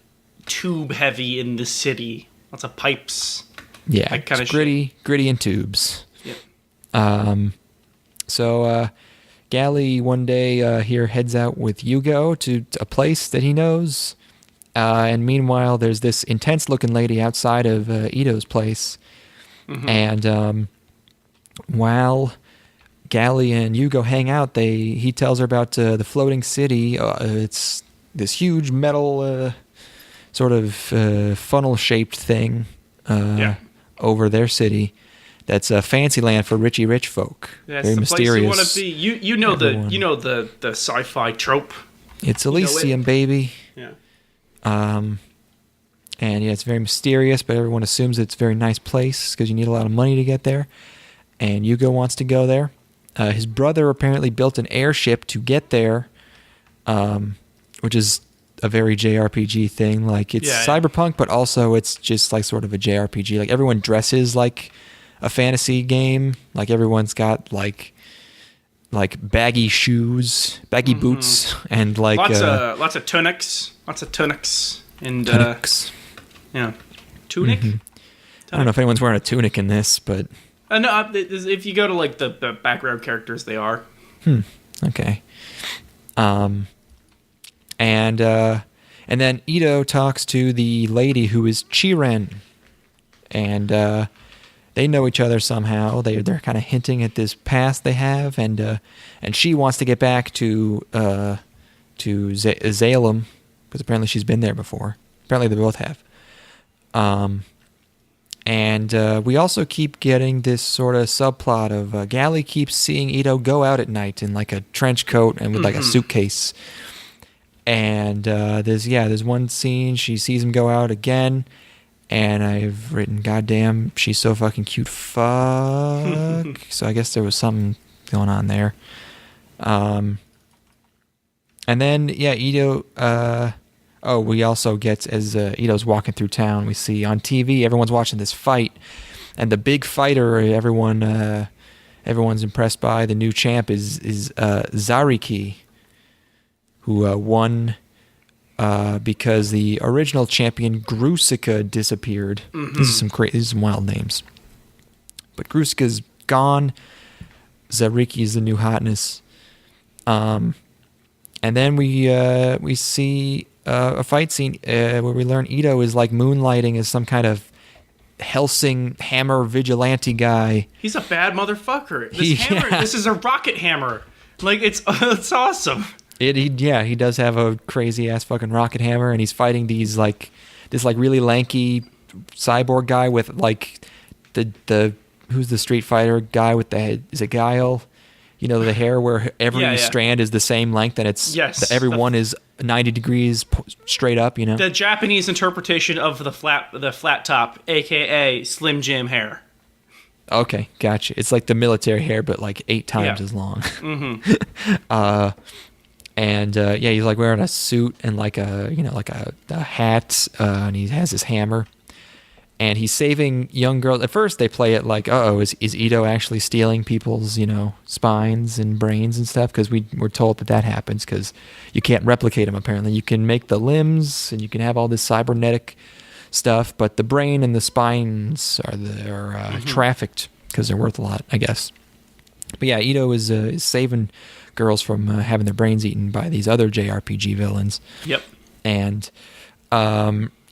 tube heavy in the city. Lots of pipes. Yeah, that kind of gritty and tubes. Yep. So Gally one day here heads out with Hugo to a place that he knows. And meanwhile, there's this intense looking lady outside of Ito's place. And while Gally and Hugo hang out, he tells her about the floating city. It's this huge metal sort of funnel-shaped thing over their city. That's a fancy land for rich folk. That's very the mysterious. place you want to be. You know the sci-fi trope. It's Elysium, baby. Yeah. And yeah, it's very mysterious, but everyone assumes it's a very nice place because you need a lot of money to get there. And Hugo wants to go there. His brother apparently built an airship to get there, which is a very JRPG thing. Like, it's cyberpunk, but also it's just like sort of a JRPG. Like, everyone dresses like a fantasy game. Like, everyone's got like baggy shoes, baggy boots, and like lots of tunics, and tunics. Yeah, tunic. I don't know if anyone's wearing a tunic in this, but no. If you go to like the background characters, they are. Okay. And then Ito talks to the lady who is Chiren, and they know each other somehow. They're kind of hinting at this past they have, and she wants to get back to Zalem because apparently she's been there before. Apparently they both have. And we also keep getting this sort of subplot of Gally keeps seeing Ito go out at night in like a trench coat and with like a suitcase. And there's one scene she sees him go out again, and I've written, "Goddamn, she's so fucking cute." Fuck. So I guess there was something going on there. And then, yeah, Ito... we also get, as Ito's walking through town, we see on TV, everyone's watching this fight. And the big fighter everyone's impressed by, the new champ, is Zariki, who won because the original champion, Grusika, disappeared. Mm-hmm. These are some wild names. But Grusika's gone. Zariki is the new hotness. And then we see a fight scene where we learn Ito is like moonlighting as some kind of Helsing hammer vigilante guy. He's a bad motherfucker. This is a rocket hammer. Like, it's awesome. He does have a crazy ass fucking rocket hammer, and he's fighting this really lanky cyborg guy with like the who's the Street Fighter guy with the head? Is it Guile? You know, the hair where every strand is the same length, and every one is 90 degrees straight up. You know, the Japanese interpretation of the flat top, aka Slim Jim hair. Okay, gotcha. It's like the military hair, but like 8 times as long. Mm-hmm. He's like wearing a suit and like a hat, and he has his hammer. And he's saving young girls. At first, they play it like, is Ito actually stealing people's, spines and brains and stuff? Because we're told that happens because you can't replicate them, apparently. You can make the limbs and you can have all this cybernetic stuff, but the brain and the spines are trafficked because they're worth a lot, I guess. But yeah, Ito is saving girls from having their brains eaten by these other JRPG villains. Yep. And...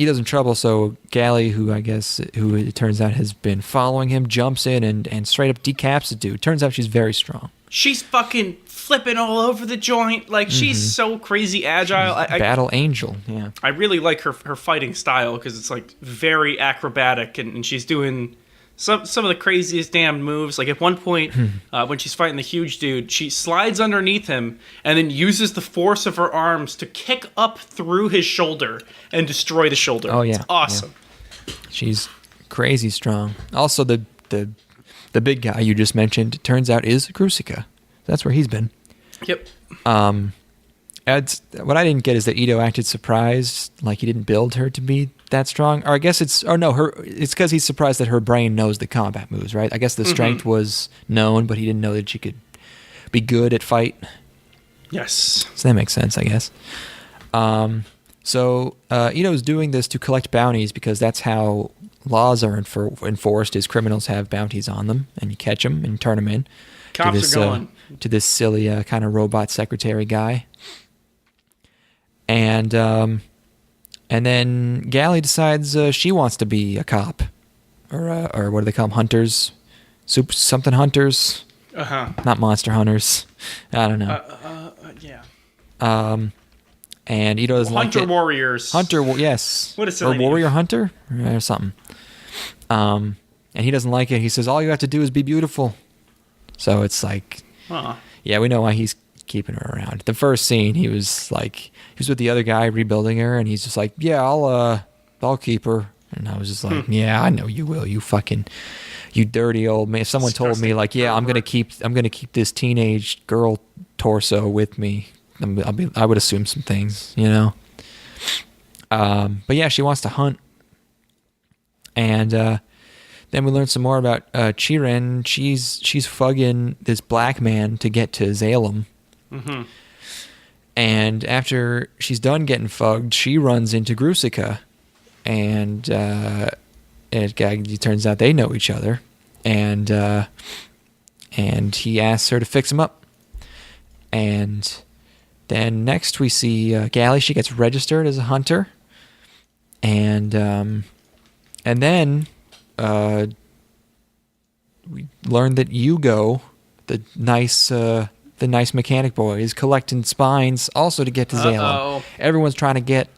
Ito's in trouble, so Gally, who it turns out has been following him, jumps in and straight up decaps the dude. Turns out she's very strong. She's fucking flipping all over the joint. Like, she's so crazy agile. Battle angel, yeah. I really like her fighting style because it's like very acrobatic, and she's doing some of the craziest damn moves. Like at one point, when she's fighting the huge dude, she slides underneath him and then uses the force of her arms to kick up through his shoulder and destroy the shoulder. Oh yeah, it's awesome. Yeah. She's crazy strong. Also, the big guy you just mentioned, turns out, is Grusika. That's where he's been. Yep. What I didn't get is that Ito acted surprised, like he didn't build her to be that strong. Or I guess it's because he's surprised that her brain knows the combat moves, right? I guess the strength was known, but he didn't know that she could be good at fight. Yes. So that makes sense, I guess. So Ito's doing this to collect bounties because that's how laws are enforced, is criminals have bounties on them, and you catch them and turn them in. Cops are going. To this silly kind of robot secretary guy. And then Gally decides she wants to be a cop, or what do they call them? Hunters, something hunters. Not monster hunters. I don't know. Yeah. And Ito doesn't like it. Hunter warriors. Yes. What is it? Or warrior hunter or something. And he doesn't like it. He says all you have to do is be beautiful. So it's like, yeah, we know why he's keeping her around. The first scene, he was with the other guy rebuilding her, and he's just like, yeah, I'll keep her. And I was just like, yeah, I know you will. You dirty old man. If someone told me like, yeah, I'm gonna keep this teenage girl torso with me, I would assume some things, you know. But yeah, she wants to hunt, and then we learn some more about Chiren. She's fugging this black man to get to Zalem. Mm-hmm. And after she's done getting fugged, she runs into Grusika, and it turns out they know each other, and he asks her to fix him up. And then next we see Gally. She gets registered as a hunter, and then we learn that Yugo, the nice mechanic boy, is collecting spines also to get to Zalem. Everyone's trying to get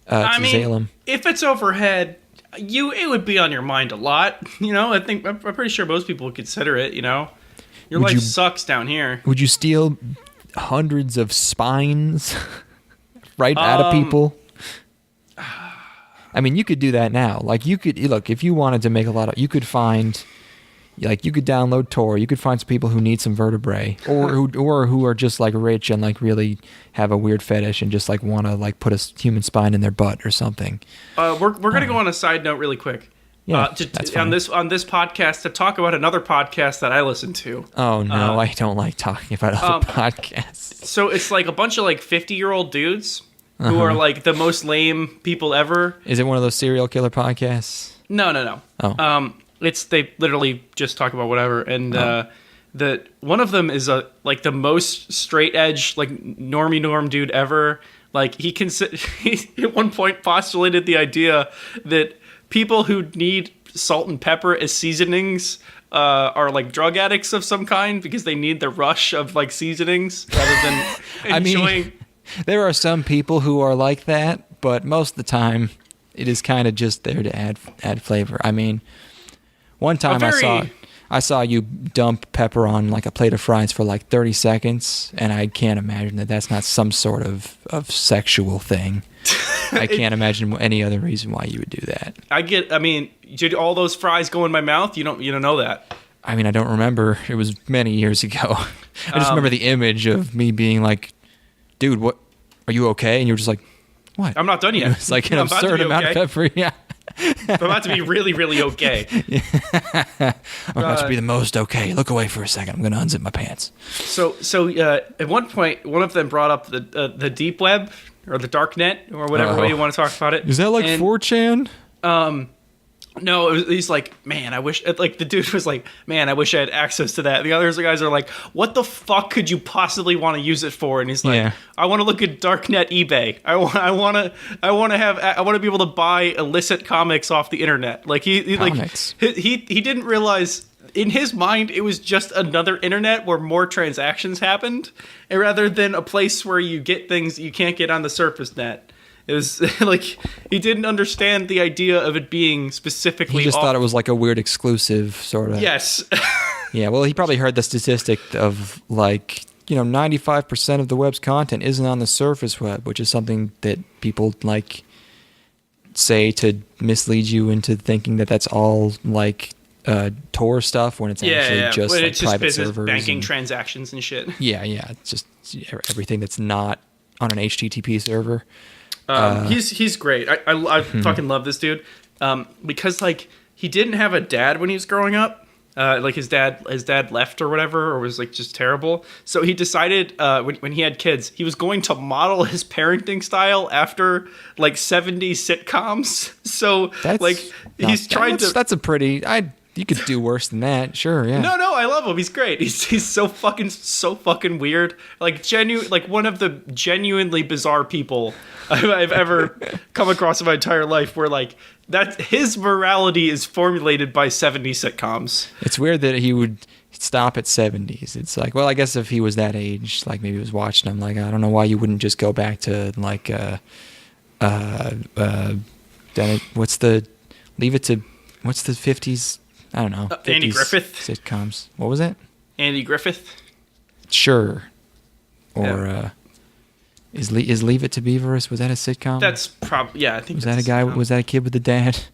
to Zalem. If it's overhead, it would be on your mind a lot. You know, I'm pretty sure most people would consider it. You know, your life sucks down here. Would you steal hundreds of spines right out of people? I mean, you could do that now. Like, you could look if you wanted to make a lot of. You could find Like, you could download Tor. You could find some people who need some vertebrae, or who are just like rich and like really have a weird fetish and just like want to like put a human spine in their butt or something. We're gonna go on a side note really quick. Yeah, on this podcast to talk about another podcast that I listen to. Oh no, I don't like talking about other podcasts. So it's like a bunch of like 50-year-old dudes who are like the most lame people ever. Is it one of those serial killer podcasts? No. Oh. They literally just talk about whatever, and the one of them is like the most straight edge like normie norm dude ever. Like he at one point postulated the idea that people who need salt and pepper as seasonings are like drug addicts of some kind because they need the rush of like seasonings rather than enjoying. I mean, there are some people who are like that, but most of the time it is kind of just there to add flavor. I mean, one time I saw you dump pepper on like a plate of fries for like 30 seconds, and I can't imagine that that's not some sort of sexual thing. I can't imagine any other reason why you would do that. I mean, did all those fries go in my mouth? You don't know that. I mean, I don't remember. It was many years ago. I just remember the image of me being like, "Dude, what? Are you okay?" And you're just like, "What? I'm not done yet." It's like an absurd amount of pepper. Yeah. I'm about to be really, really okay. I'm about to be the most okay. Look away for a second. I'm going to unzip my pants. So at one point, one of them brought up the deep web or the dark net or whatever way you want to talk about it. Is that like 4chan? No, he's like, man, I wish, like, the dude was like, man, I wish I had access to that. The other guys are like, what the fuck could you possibly want to use it for? And he's like, I want to look at darknet eBay. I want to be able to buy illicit comics off the internet. Like he didn't realize in his mind it was just another internet where more transactions happened, and rather than a place where you get things you can't get on the surface net. It was like he didn't understand the idea of it being specifically. He just thought it was like a weird exclusive sort of. Yes. Yeah, well, he probably heard the statistic of like 95% of the web's content isn't on the surface web, which is something that people like say to mislead you into thinking that that's all like Tor stuff when it's actually just like private business servers, banking transactions and shit. Yeah, it's just everything that's not on an HTTP server. He's great. I fucking love this dude. Because like he didn't have a dad when he was growing up. Like his dad left or whatever, or was like just terrible. So he decided when he had kids, he was going to model his parenting style after like 70s sitcoms. So he's trying to. That's a pretty. You could do worse than that, sure. Yeah. No, I love him. He's great. He's so fucking weird. Like like one of the genuinely bizarre people I've ever come across in my entire life. Where like that his morality is formulated by 70s sitcoms. It's weird that he would stop at 70s. It's like, well, I guess if he was that age, like maybe he was watching them. Like I don't know why you wouldn't just go back to like what's the 50s. I don't know. Andy Griffith sitcoms. What was it? Andy Griffith. Sure. Or is Leave It to Beaver? Was that a sitcom? That's probably I think. Was that a guy? Was that a kid with a dad?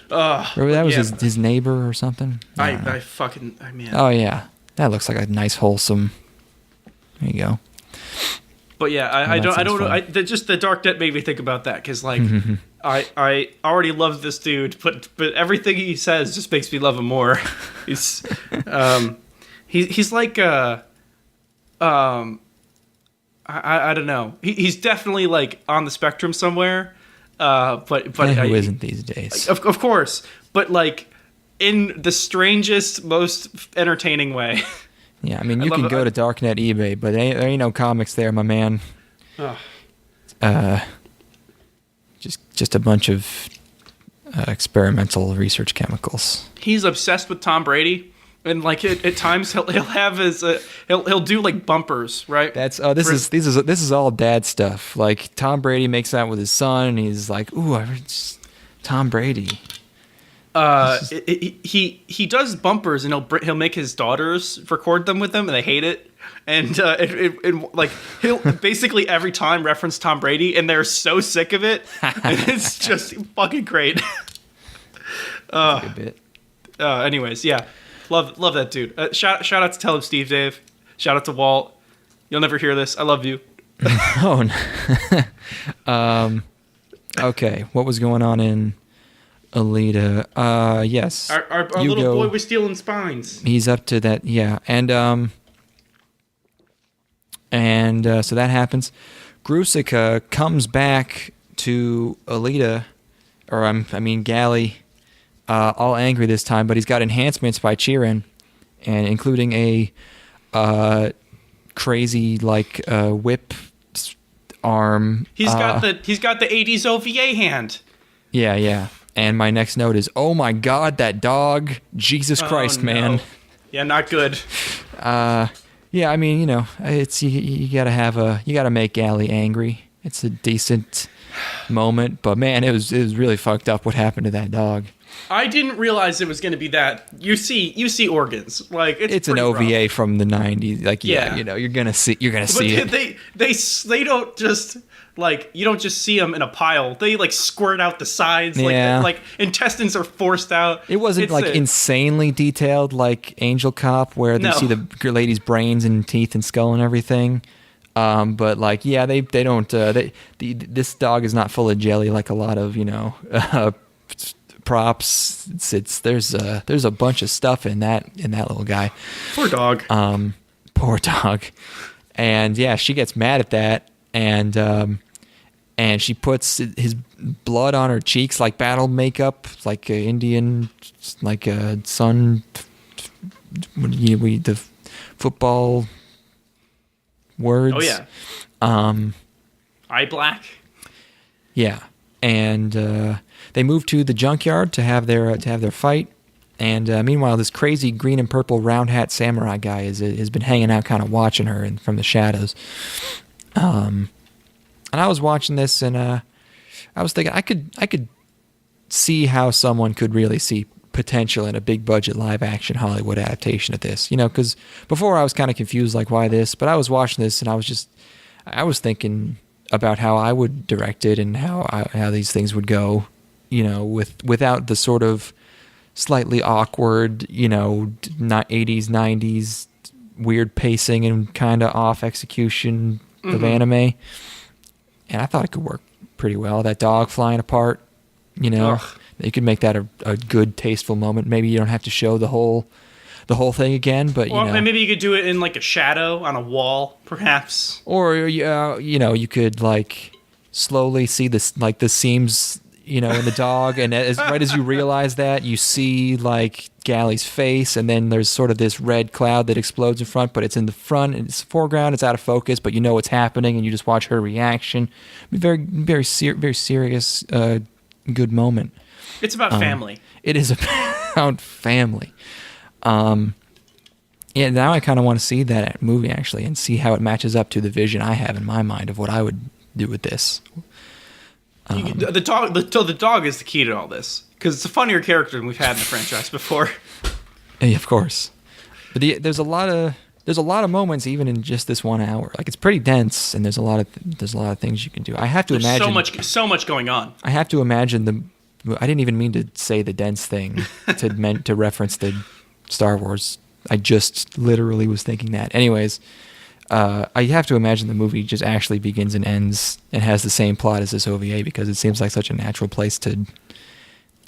Remember that was his neighbor or something. I fucking man. Oh yeah, that looks like a nice wholesome. There you go. But yeah, I don't know. Just the dark net made me think about that because like. I already love this dude, but everything he says just makes me love him more. He's like I don't know. He's definitely like on the spectrum somewhere. But who isn't these days? Of course, but like in the strangest, most entertaining way. Yeah, I mean you can go to darknet eBay, but there ain't no comics there, my man. Just a bunch of experimental research chemicals. He's obsessed with Tom Brady, and like at times he'll have his he'll do like bumpers, right? This is all dad stuff. Like Tom Brady makes out with his son, and he's like, "Ooh, I heard Tom Brady." He does bumpers, and he'll make his daughters record them with him, and they hate it. And like he'll basically every time reference Tom Brady, and they're so sick of it. And it's just fucking great. That's a good bit. Anyways, yeah. Love that dude. Shout out to Tell Him Steve Dave. Shout out to Walt. You'll never hear this. I love you. Oh, no. Okay, what was going on in Alita? Yes. Our little boy was stealing spines. He's up to that, yeah. And so that happens. Grusika comes back to Alita, or I mean Gally, all angry this time, but he's got enhancements by Chirin, and including a crazy whip arm. He's got the 80s OVA hand. Yeah. And my next note is, oh my God, that dog! Jesus Christ, no. man. Yeah, not good. Yeah, I mean, it's you gotta make Gally angry. It's a decent moment, but man, it was really fucked up what happened to that dog. I didn't realize it was going to be that. You see organs. Like it's an OVA rough. From the 90s. Like yeah, you're gonna see it. They don't just you don't just see them in a pile. They squirt out the sides. Yeah. Like intestines are forced out. It wasn't insanely detailed like Angel Cop, where they see the lady's brains and teeth and skull and everything. But they don't. This dog is not full of jelly like a lot of props. There's a bunch of stuff in that little guy. Poor dog. Poor dog. And yeah, she gets mad at that, and she puts his blood on her cheeks like battle makeup, like a Indian, like a sun. The football words. Oh yeah. Eye black. Yeah, and they move to the junkyard to have their fight. And meanwhile, this crazy green and purple round hat samurai guy has been hanging out, kind of watching her from the shadows. And I was watching this, and I was thinking I could see how someone could really see potential in a big budget live action Hollywood adaptation of this. Because before I was kind of confused, like why this, but I was watching this and I was thinking about how I would direct it and how these things would go, without the sort of slightly awkward, not 80s, 90s weird pacing and kind of off execution of anime. And I thought it could work pretty well. That dog flying apart, Ugh. You could make that a good, tasteful moment. Maybe you don't have to show the whole thing again, but and maybe you could do it in a shadow on a wall, perhaps. Or you could slowly see this the seams in the dog, and right as you realize that, you see Gally's face, and then there's sort of this red cloud that explodes in front, but it's in the front, and it's foreground, it's out of focus, but what's happening, and you just watch her reaction. Very, very, very serious, good moment. It's about family. It is about family. Yeah, now I kind of want to see that movie actually, and see how it matches up to the vision I have in my mind of what I would do with this. The dog is the key to all this, because it's a funnier character than we've had in the franchise before. Yeah, of course, but there's a lot of moments even in just this 1 hour. It's pretty dense, and there's a lot of things you can do. I have to imagine so much going on. I have to imagine I didn't even mean to say the dense thing to reference the Star Wars. I just literally was thinking that. Anyways. I have to imagine the movie just actually begins and ends and has the same plot as this OVA, because it seems like such a natural place to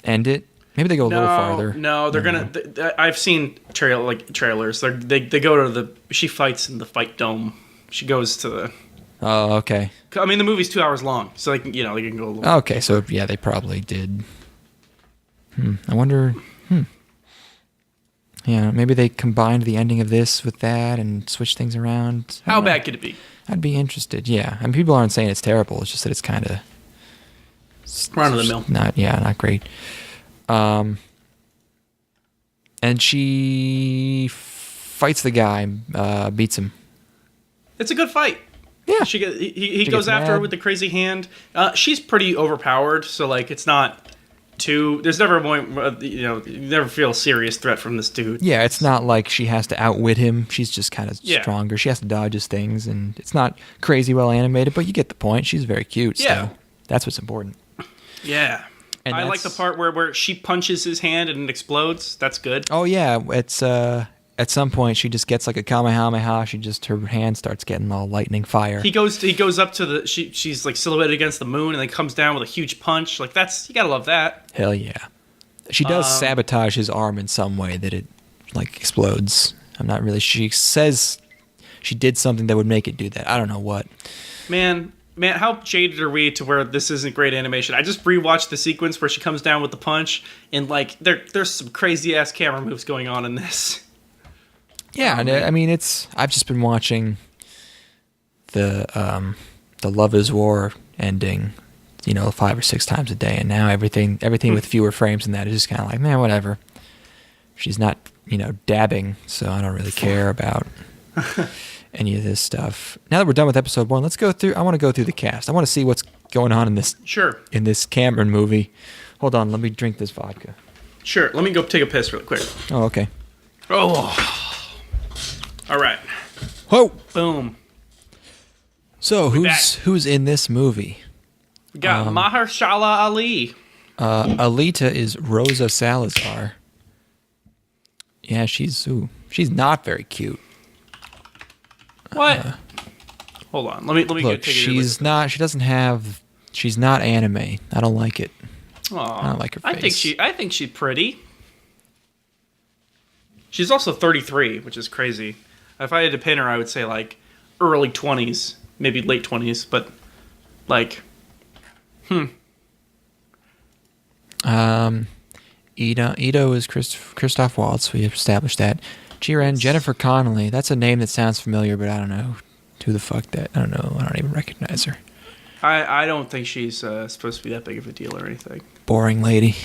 end it. Maybe they go a little farther. No, they're gonna. I've seen trailers. They go to she fights in the fight dome. She goes to the. Oh, okay. I mean, the movie's 2 hours long, so they can go a little. Okay, so yeah, they probably did. I wonder. Yeah, maybe they combined the ending of this with that and switched things around. How bad could it be? I'd be interested, yeah. I mean, people aren't saying it's terrible. It's just that it's kind of... Run of the mill. Not great. And she fights the guy, beats him. It's a good fight. Yeah. He goes after her with the crazy hand. She's pretty overpowered, so it's not... There's never a point where, you never feel a serious threat from this dude. Yeah, it's not like she has to outwit him. She's just kind of stronger. She has to dodge his things, and it's not crazy well animated, but you get the point. She's very cute, so that's what's important. Yeah. And I like the part where she punches his hand and it explodes. That's good. Oh yeah, it's at some point she just gets like a kamehameha. Her hand starts getting all lightning fire. He goes up to the she's like silhouetted against the moon and then comes down with a huge punch. Like you gotta love that. Hell yeah. She does sabotage his arm in some way that it like explodes. I'm not really. She says she did something that would make it do that. I don't know what. Man, how jaded are we to where this isn't great animation? I just rewatched the sequence where she comes down with the punch, and like there's some crazy ass camera moves going on in this. Yeah, and I mean I've just been watching the Love Is War ending, 5 or 6 times a day, and now everything with fewer frames than that is just kind of like, man, whatever. She's not dabbing, so I don't really care about any of this stuff. Now that we're done with episode 1, let's go through. I want to go through the cast. I want to see what's going on in this. Sure. In this Cameron movie. Hold on, let me drink this vodka. Sure. Let me go take a piss real quick. Oh, okay. Oh. All right. Whoa. Boom. So who's in this movie? We got Mahershala Ali. Alita is Rosa Salazar. Yeah, she's not very cute. What? Hold on. Let me look, she's not anime. I don't like it. Aww. I don't like her face. I think she's pretty. She's also 33, which is crazy. If I had to pin her, I would say like early 20s, maybe late 20s, but like Ito is Christoph Waltz. We established that. Jiren, Jennifer Connelly. That's a name that sounds familiar, but I don't know who the fuck that. I don't know. I don't even recognize her. I don't think she's supposed to be that big of a deal or anything. Boring lady.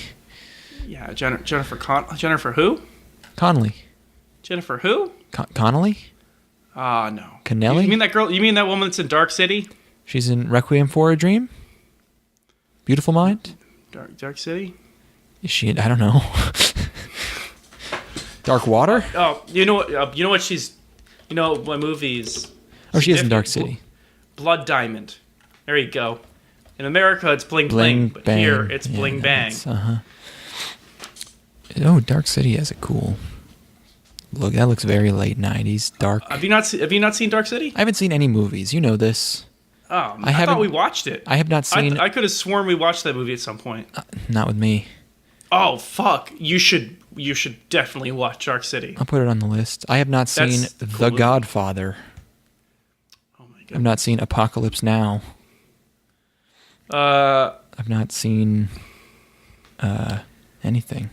Yeah, Jennifer who? Connelly. Jennifer who? Connelly? No. Connelly? You mean that girl? You mean that woman that's in Dark City? She's in Requiem for a Dream? Beautiful Mind? Dark City? Is she? I don't know. Dark Water? You know what she's. What movies? Oh, she is in Dark City. Blood Diamond. There you go. In America, it's Bling Bling Bling, but Bang. here it's Bling Bang. Oh, Dark City has a cool look. That looks very late 90s. Dark. Have you not seen Dark City? I haven't seen any movies. You know this. Oh, I thought we watched it. I have not seen. I could have sworn we watched that movie at some point. Not with me. Oh fuck! You should definitely watch Dark City. I'll put it on the list. I have not seen The Godfather. Oh my god! I've not seen Apocalypse Now. I've not seen anything.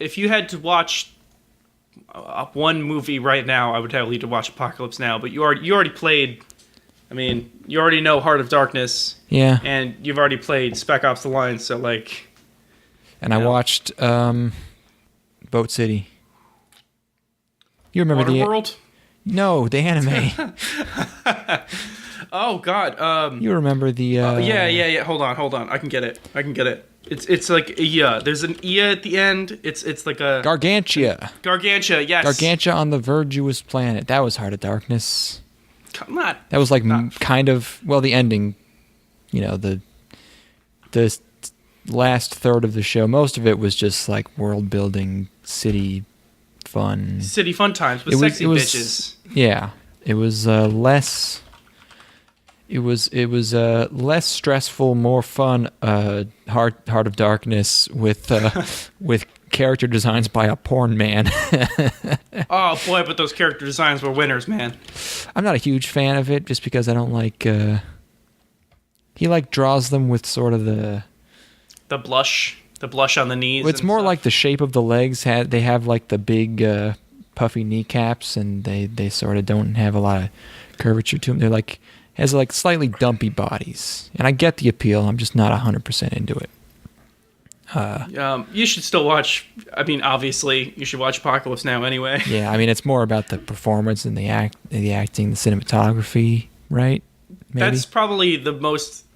If you had to watch one movie right now, I would tell you to watch Apocalypse Now. But you already played. I mean, you already know Heart of Darkness. Yeah. And you've already played Spec Ops: The Line, so like. And I watched Boat City. You remember Waterworld? No, the anime. Oh God. You remember the? Yeah. Hold on. I can get it. It's like there's an Ia at the end. It's like a Gargantia. Gargantia, yes. Gargantia on the Virtuous Planet. That was Heart of Darkness. That was like kind of the ending. The last third of the show. Most of it was just like world building, city fun times with sexy bitches. Yeah, it was less. It was less stressful, more fun. Heart of Darkness with character designs by a porn man. Oh boy, but those character designs were winners, man. I'm not a huge fan of it, just because I don't like. He draws them with sort of the blush on the knees. Well, it's more stuff. Like the shape of the legs. They have like the big puffy kneecaps, and they sort of don't have a lot of curvature to them. They're like. Has like slightly dumpy bodies, and I get the appeal. I'm just not 100% into it. You should still watch. I mean, obviously, you should watch Apocalypse Now anyway. Yeah, I mean, it's more about the performance and the acting, the cinematography, right? Maybe? That's probably the most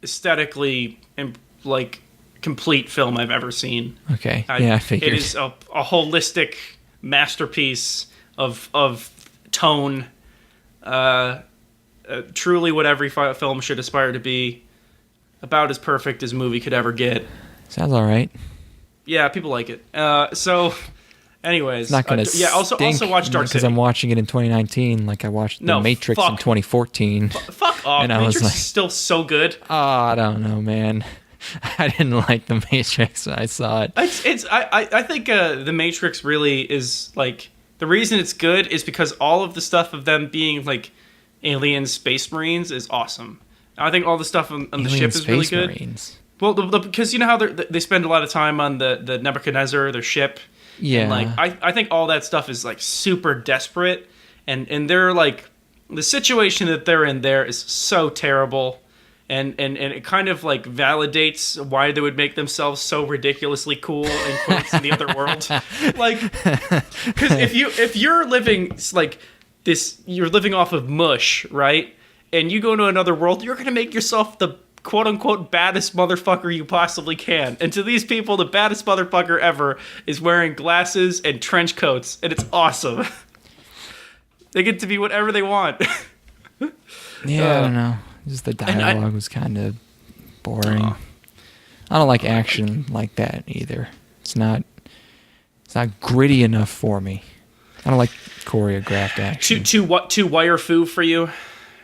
aesthetically complete film I've ever seen. Okay, I figured it is a holistic masterpiece of tone. Truly what every film should aspire to be. about as perfect as a movie could ever get. Sounds all right. Yeah, people like it. Anyways, It's not gonna also watch Dark City because I'm watching it in 2019, like I watched The Matrix in 2014. Fuck off! And I Matrix was like, is still so good. Oh, I don't know, man. I didn't like The Matrix when I saw it. I think The Matrix really is like the reason it's good is because all of the stuff of them being like alien space marines is awesome. I think all the stuff on the ship is really good. Marines. Well, because you know how they spend a lot of time on the Nebuchadnezzar, their ship. Yeah. And like I think all that stuff is like super desperate, and they're like the situation that they're in there is so terrible, and it kind of like validates why they would make themselves so ridiculously cool in quotes in the other world. Like, because if you're living like this, you're living off of mush, right? And you go to another world, you're gonna make yourself the quote-unquote baddest motherfucker you possibly can. And to these people, the baddest motherfucker ever is wearing glasses and trench coats, and it's awesome. They get to be whatever they want. Yeah, I don't know. Just the dialogue was kind of boring. I don't like action like that either. It's not gritty enough for me. I don't like choreographed action. Too wire fu for you?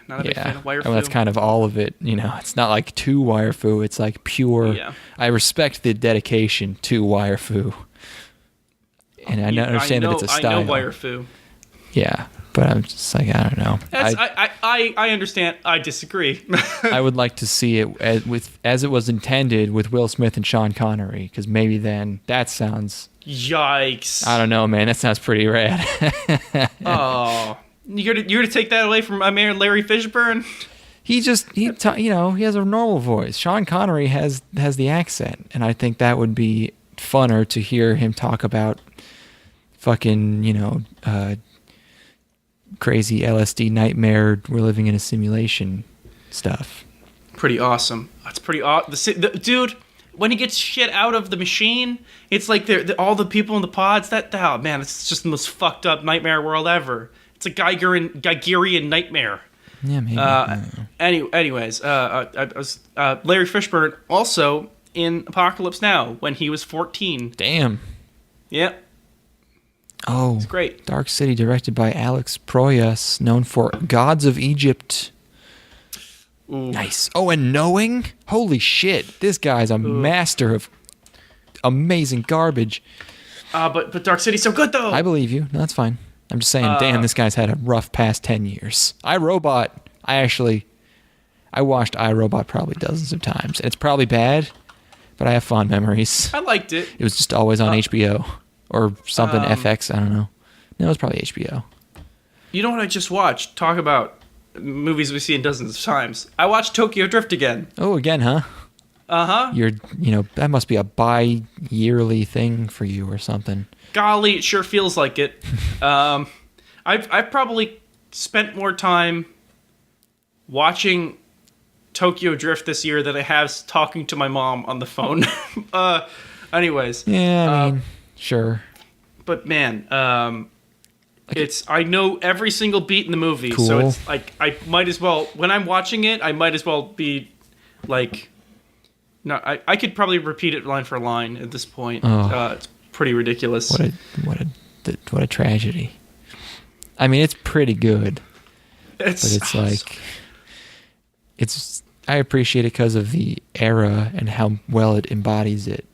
Not a big fan of wire fu. That's kind of all of it. You know, it's not like too wire fu. It's like pure. Yeah. I respect the dedication to wire fu, and I understand that it's a style. I know wire fu. Yeah, but I'm just like, I don't know. I understand. I disagree. I would like to see it as it was intended with Will Smith and Sean Connery, because maybe then that sounds. Yikes! I don't know, man. That sounds pretty rad. Oh. You're gonna take that away from my man Larry Fishburne? He has a normal voice. Sean Connery has the accent, and I think that would be funner to hear him talk about fucking crazy LSD nightmare. We're living in a simulation stuff. Pretty awesome. That's pretty awesome. Dude, when he gets shit out of the machine, it's like all the people in the pods. Oh man, it's just the most fucked up nightmare world ever. It's a Geigerian nightmare. Yeah, maybe. Anyways, Larry Fishburne also in Apocalypse Now when he was 14. Damn. Yep. Oh, it's great. Dark City, directed by Alex Proyas, known for Gods of Egypt. Ooh. Nice. Oh, and Knowing? Holy shit. This guy's a master of amazing garbage. But Dark City's so good, though. I believe you. No, that's fine. I'm just saying, damn, this guy's had a rough past 10 years. iRobot, I watched iRobot probably dozens of times. And it's probably bad, but I have fond memories. I liked it. It was just always on HBO or something, FX, I don't know. No, it was probably HBO. You know what I just watched? Talk about movies we've seen dozens of times. I watched Tokyo Drift again. Oh, again, huh? Uh-huh. That must be a bi-yearly thing for you or something. Golly, it sure feels like it. I've probably spent more time watching Tokyo Drift this year than I have talking to my mom on the phone. Anyways. Yeah, I mean, sure. But man, I know every single beat in the movie, cool. So it's like I might as well when I'm watching it, I might as well be like. No, I could probably repeat it line for line at this point. It's pretty ridiculous. What a tragedy. I mean, it's pretty good. I appreciate it because of the era and how well it embodies it.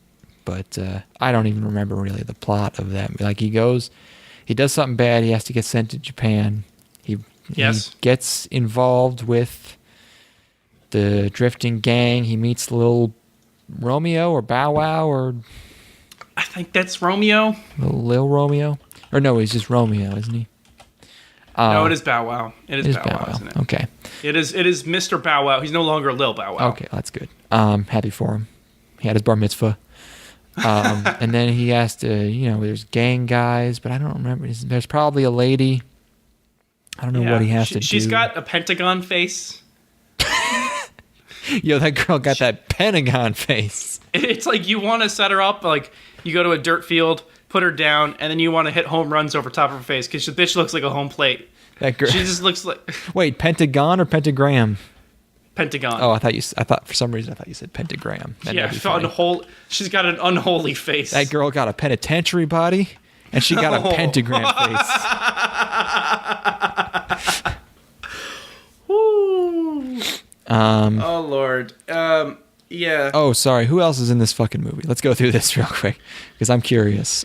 But I don't even remember really the plot of that. Like he does something bad. He has to get sent to Japan. He gets involved with the drifting gang. He meets little Romeo or Bow Wow or I think that's Romeo. Lil Romeo, or no, he's just Romeo, isn't he? No, it is Bow Wow. It is Bow Wow, isn't it? Okay. It is Mr. Bow Wow. He's no longer Lil Bow Wow. Okay, that's good. Happy for him. He had his bar mitzvah. And then he has to, there's gang guys, but I don't remember. There's probably a lady. I don't know what he has to do. She's got a pentagon face. Yo, that girl got that Pentagon face. It's like you want to set her up, like you go to a dirt field, put her down, and then you want to hit home runs over top of her face because the bitch looks like a home plate. That girl. She just looks like... Wait, Pentagon or Pentagram? Pentagon. Oh, I thought for some reason you said pentagram. Yeah, she's got an unholy face. That girl got a penitentiary body, and she got a pentagram face. Woo. Oh Lord. Yeah. Oh, sorry. Who else is in this fucking movie? Let's go through this real quick because I'm curious.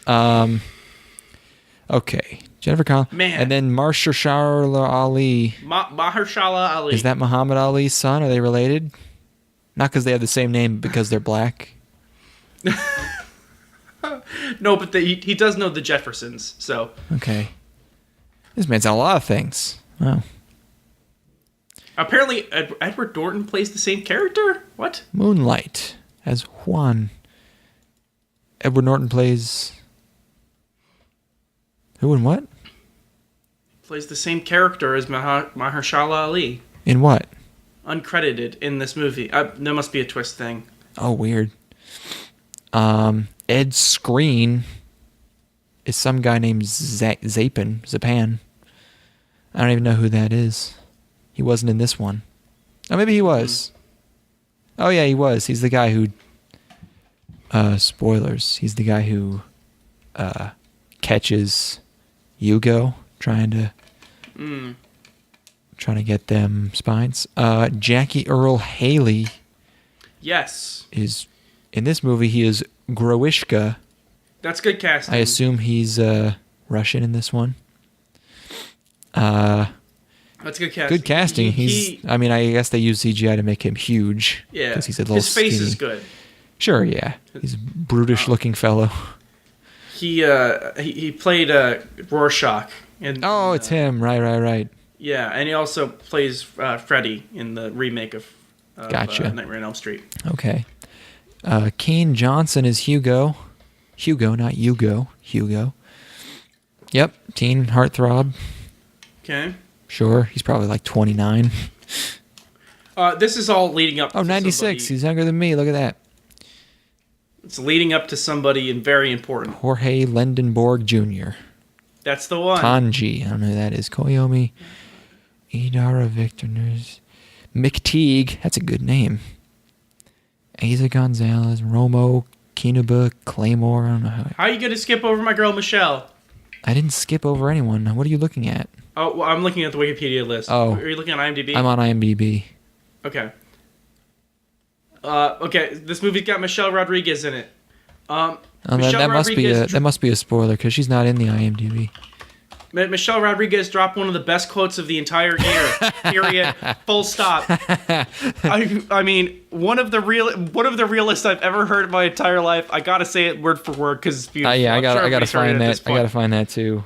Okay, Jennifer Connelly. Man. And then Mahershala Ali. Mahershala Ali. Is that Muhammad Ali's son? Are they related? Not because they have the same name, but because they're black. No, but he does know the Jeffersons, so. Okay. This man's done a lot of things. Wow. Apparently, Edward Norton plays the same character? What? Moonlight as Juan. Edward Norton plays... Who and what? Plays the same character as Mahershala Ali. In what? Uncredited in this movie. There must be a twist thing. Oh, weird. Ed Skrein is some guy named Zapan. I don't even know who that is. He wasn't in this one. Oh, maybe he was. Oh, yeah, he was. He's the guy who... spoilers. He's the guy who catches Hugo trying to get them spines. Jackie Earl Haley. Yes. Is in this movie. He is Growishka. That's good casting. I assume he's Russian in this one. That's good casting. Good casting. I mean, I guess they use CGI to make him huge. Yeah. Because he's a little his face skinny. is good. Sure, yeah. He's a brutish-looking fellow. He played Rorschach. It's him. Right. Yeah, and he also plays Freddy in the remake of Gotcha. Nightmare on Elm Street. Okay. Kane Johnson is Hugo. Hugo, not Hugo. Hugo. Yep, teen heartthrob. Okay. Sure, he's probably like 29. This is all leading up to 96. somebody. He's younger than me. Look at that. It's leading up to somebody very important. Jorge Lendenborg Jr. That's the one. Tanji. I don't know who that is. Koyomi. Idara Victor Nurse. McTeague. That's a good name. Asa Gonzalez. Romo. Kinuba. Claymore. I don't know how. How are you going to skip over my girl Michelle? I didn't skip over anyone. What are you looking at? Oh, well, I'm looking at the Wikipedia list. Oh. Are you looking at IMDb? I'm on IMDb. Okay. Okay, this movie's got Michelle Rodriguez in it. That must be a spoiler because she's not in the IMDb. Michelle Rodriguez dropped one of the best quotes of the entire year. Period. Full stop. I mean, one of the realest I've ever heard in my entire life. I gotta say it word for word because it's beautiful. Yeah, I gotta find that. I gotta find that too.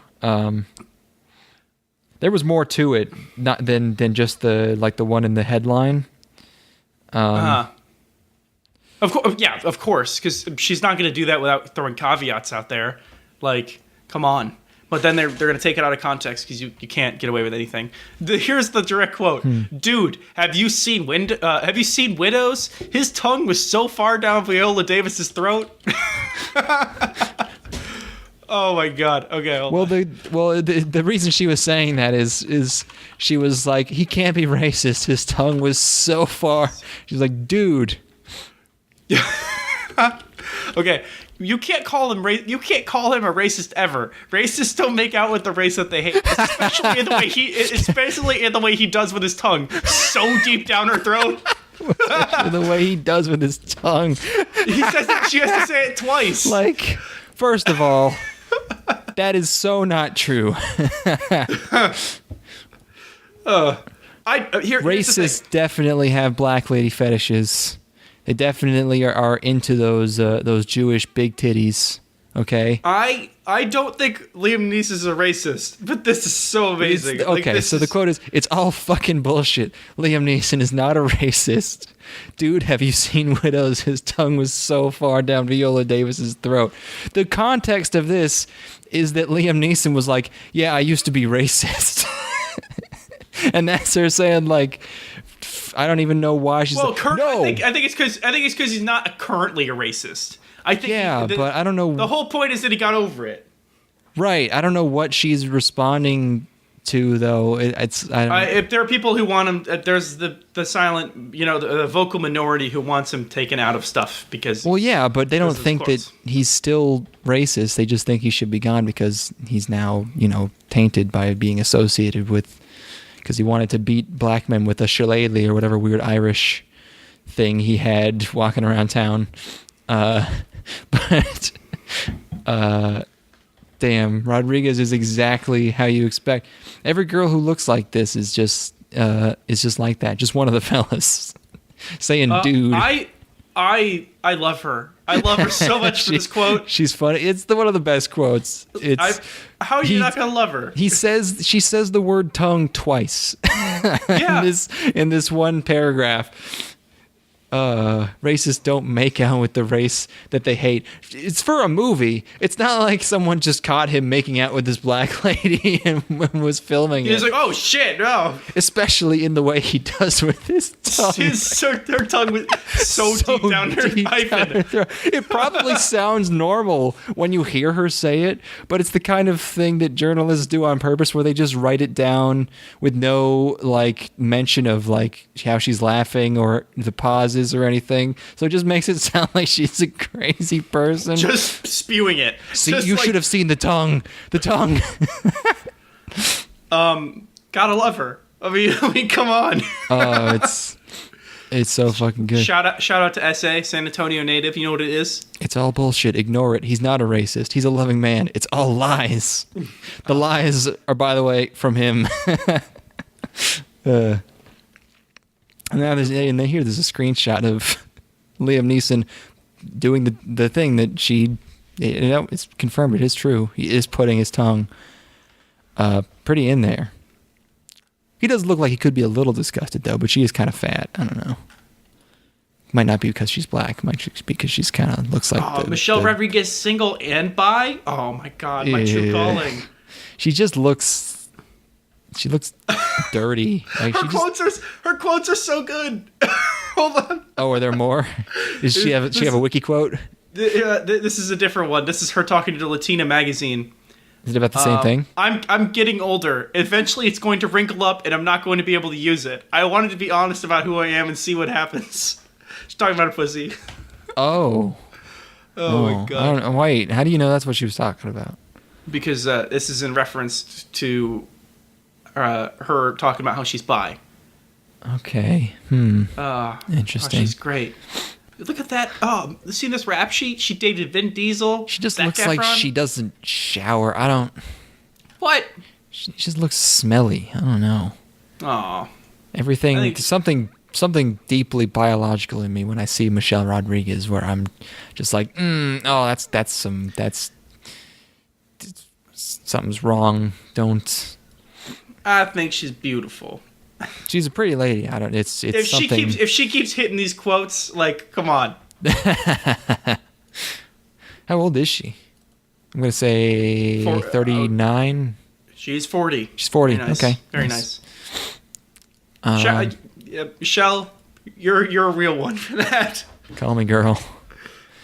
There was more to it, not than just the one in the headline. Of course, because she's not going to do that without throwing caveats out there. Like, come on. But then they're going to take it out of context because you can't get away with anything. Here's the direct quote: "Dude, have you seen Widows? His tongue was so far down Viola Davis's throat." Oh my God. Okay. The reason she was saying that is she was like, he can't be racist. His tongue was so far. She's like, dude. Okay. You can't call him a racist ever. Racists don't make out with the race that they hate, especially in the way he does with his tongue, so deep down her throat. The way he does with his tongue. He says that she has to say it twice. Like, first of all, that is so not true. Racists definitely have black lady fetishes. They definitely are into those Jewish big titties. Okay. I don't think Liam Neeson is a racist, but this is so amazing. The quote is, "It's all fucking bullshit. Liam Neeson is not a racist. Dude, have you seen Widows? His tongue was so far down Viola Davis's throat." The context of this is that Liam Neeson was like, "Yeah, I used to be racist," and that's her saying like, I don't even know why she's no. I think it's because he's not currently a racist. I think but I don't know. The whole point is that he got over it. Right. I don't know what she's responding too, though. It's I don't, if there are people who want him, there's the silent, the vocal minority who wants him taken out of stuff because. well, yeah, but they don't think that quotes. he's still racist. They just think he should be gone because he's now, tainted by being associated with, because he wanted to beat black men with a shillelagh or whatever weird Irish thing he had walking around town. But damn, Rodriguez is exactly how you expect. Every girl who looks like this is just like that. Just one of the fellas saying, "Dude." I love her. I love her so much for this quote. She's funny. It's one of the best quotes. How are you not gonna love her? She says the word tongue twice. Yeah. in this one paragraph. Racists don't make out with the race that they hate. It's for a movie. It's not like someone just caught him making out with this black lady and was filming it. He's like, oh shit, no. Especially in the way he does with his tongue. Their tongue was so deep down her hyphen. It probably sounds normal when you hear her say it, but it's the kind of thing that journalists do on purpose where they just write it down with no mention of how she's laughing or the pauses or anything. So it just makes it sound like she's a crazy person. Just spewing it. See, you should have seen the tongue. The tongue. Gotta love her. I mean, come on. It's so fucking good. Shout out to SA, San Antonio native. You know what it is? It's all bullshit. Ignore it. He's not a racist. He's a loving man. It's all lies. The lies are, by the way, from him. And now there's a screenshot of Liam Neeson doing the thing that it's confirmed. It is true. He is putting his tongue pretty in there. He does look like he could be a little disgusted though, but she is kind of fat. I don't know. Might not be because she's black. Might just be because she's kind of looks like Michelle Rodriguez single and bi. Oh my god, my true calling. She just looks. She looks dirty. Her quotes are so good. Hold on. Oh, are there more? Does she have a wiki quote? This is a different one. This is her talking to Latina magazine. Is it about the same thing? I'm getting older. Eventually, it's going to wrinkle up, and I'm not going to be able to use it. I wanted to be honest about who I am and see what happens. She's talking about a pussy. Oh. Oh my god. I don't know. Wait, how do you know that's what she was talking about? Because this is in reference to her talking about how she's bi. Okay. Interesting. Oh, she's great. Look at that. Oh, see this rap sheet? She dated Vin Diesel. She just looks like she doesn't shower. I don't... What? She just looks smelly. I don't know. Oh. Everything... Something deeply biological in me when I see Michelle Rodriguez where I'm just like, that's something's wrong. Don't... I think she's beautiful. She's a pretty lady. I don't. It's if something. If she keeps hitting these quotes, come on. How old is she? I'm gonna say 39. She's 40. She's 40. Very nice. Okay. Very nice. Michelle, you're a real one for that. Call me girl.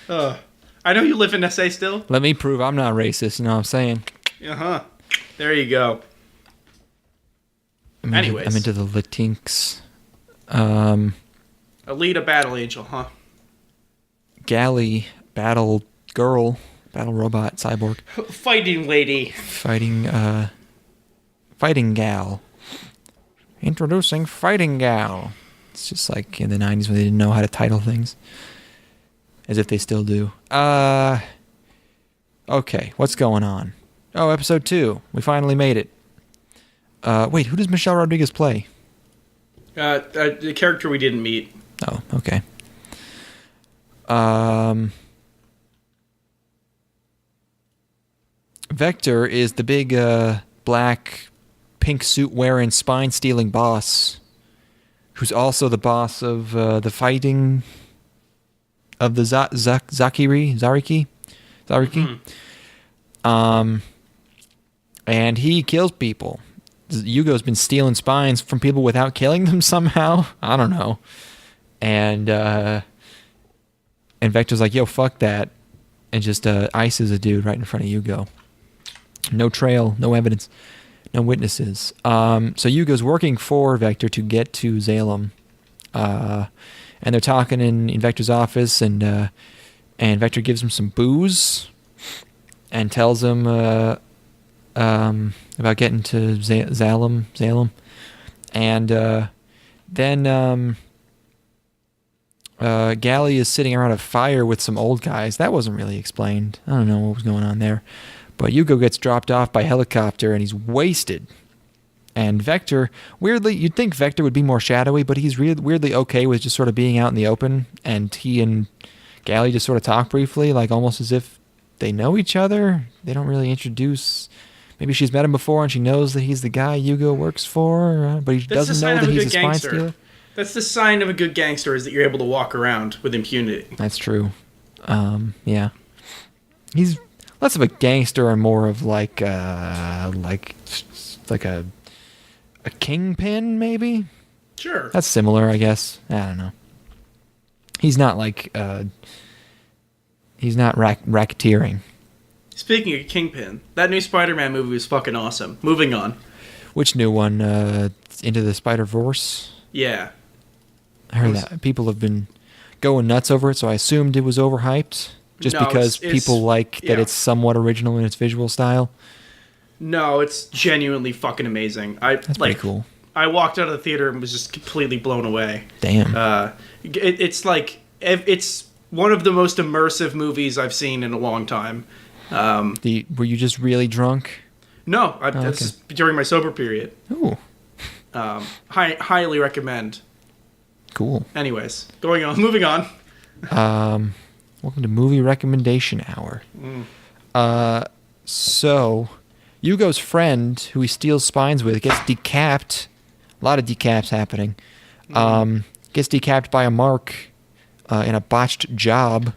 I know you live in SA still. Let me prove I'm not racist. You know what I'm saying? There you go. Anyways, I'm into the Latinx. Alita Battle Angel, huh? Galley Battle Girl, Battle Robot Cyborg. Fighting lady. Fighting gal. Introducing Fighting Gal. It's just like in the 90s when they didn't know how to title things. As if they still do. Okay, what's going on? Oh, episode 2. We finally made it. Wait, who does Michelle Rodriguez play? The character we didn't meet. Oh, okay. Vector is the big black pink suit wearing spine stealing boss who's also the boss of the fighting of the Zariki. And he kills people. Yugo's been stealing spines from people without killing them somehow. I don't know. And Vector's like, yo, fuck that. And just ices a dude right in front of Yugo. No trail, no evidence. No witnesses. So Yugo's working for Vector to get to Zalem. And they're talking in Vector's office, and Vector gives him some booze and tells him about getting to Zalem. And then Gally is sitting around a fire with some old guys. That wasn't really explained. I don't know what was going on there. But Yugo gets dropped off by helicopter, and he's wasted. And Vector, weirdly, you'd think Vector would be more shadowy, but he's weirdly okay with just sort of being out in the open. And he and Gally just sort of talk briefly, like almost as if they know each other. They don't really introduce. Maybe she's met him before, and she knows that he's the guy Yugo works for, but he doesn't know that he's a spy stealer. That's the sign of a good gangster, is that you're able to walk around with impunity. That's true. Yeah. He's less of a gangster and more of like a kingpin, maybe? Sure. That's similar, I guess. I don't know. He's not like he's not racketeering. Speaking of Kingpin, that new Spider-Man movie was fucking awesome. Moving on. Which new one? Into the Spider-Verse? Yeah. I heard that. People have been going nuts over it, so I assumed it was overhyped. Just because people like that it's somewhat original in its visual style. No, it's genuinely fucking amazing. That's pretty cool. I walked out of the theater and was just completely blown away. Damn. It's one of the most immersive movies I've seen in a long time. Were you just really drunk? No, that's during my sober period. Ooh. Highly recommend. Cool. Anyways, moving on. Welcome to Movie Recommendation Hour. So, Yugo's friend, who he steals spines with, gets decapped. A lot of decaps happening. Gets decapped by a mark in a botched job.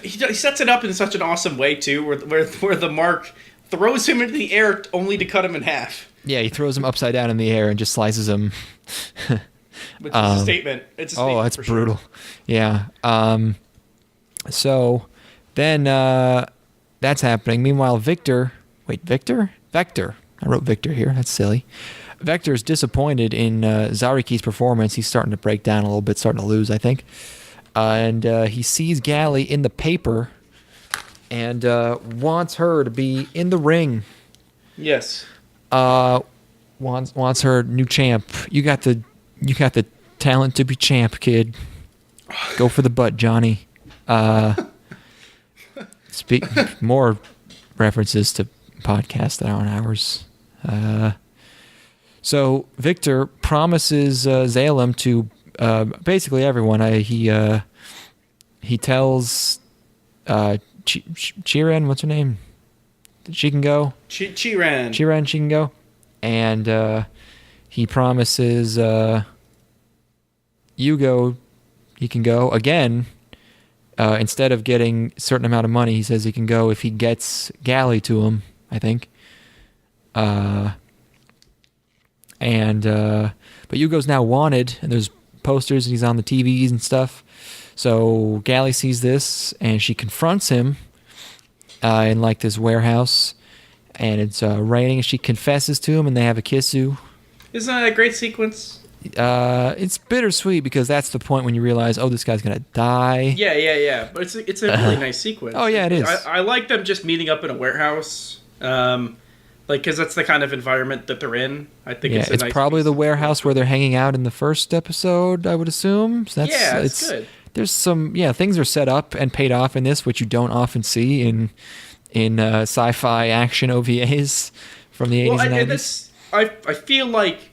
He sets it up in such an awesome way, too, where the mark throws him into the air only to cut him in half. Yeah, he throws him upside down in the air and just slices him. Which is a statement. It's a statement. Oh, that's brutal. Sure. Yeah. So then that's happening. Meanwhile, Vector. I wrote Victor here. That's silly. Vector's disappointed in Zariki's performance. He's starting to break down a little bit, starting to lose, I think. And he sees Gally in the paper and wants her to be in the ring. Yes. Wants her new champ. You got the talent to be champ, kid. Go for the butt, Johnny. Speak more references to podcasts that aren't ours. So Victor promises Zalem to basically everyone. He tells Chiran, what's her name? She can go. Chiran, she can go, and he promises Yugo he can go again. Instead of getting a certain amount of money, he says he can go if he gets Gally to him, I think. But Yugo's now wanted, and there's posters, and he's on the TVs and stuff. So Gally sees this, and she confronts him in like this warehouse, and it's raining, and she confesses to him, and they have a kissu. Isn't that a great sequence? It's bittersweet because that's the point when you realize, oh, this guy's gonna die. Yeah. But it's a really nice sequence. Oh yeah, it is. I like them just meeting up in a warehouse, because that's the kind of environment that they're in. I think it's nice probably the warehouse where they're hanging out in the first episode, I would assume. So it's good. There's some things are set up and paid off in this, which you don't often see in sci-fi action OVAs from the 80s and 90s. I feel like,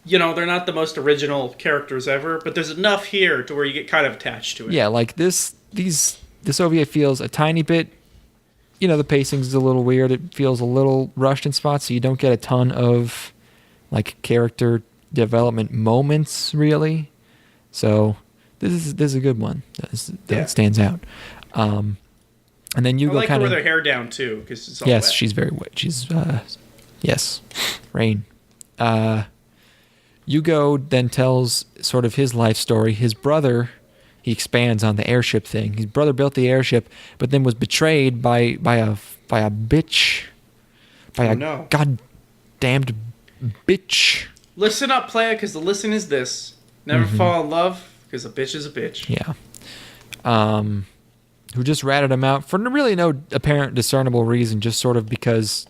they're not the most original characters ever, but there's enough here to where you get kind of attached to it. Yeah, like this OVA feels a tiny bit, the pacing's a little weird. It feels a little rushed in spots, so you don't get a ton of like character development moments really. So this is a good one. That stands out. And then Yugo I like kind her of with her hair down too, because it's all yes, wet. she's very wet. She's yes, rain. Yugo then tells sort of his life story. His brother, he expands on the airship thing. His brother built the airship, but then was betrayed by a bitch, by a damned bitch. Listen up, player, because the listen is this. Never fall in love, because a bitch is a bitch. Yeah. Who just ratted him out for really no apparent discernible reason, just sort of because,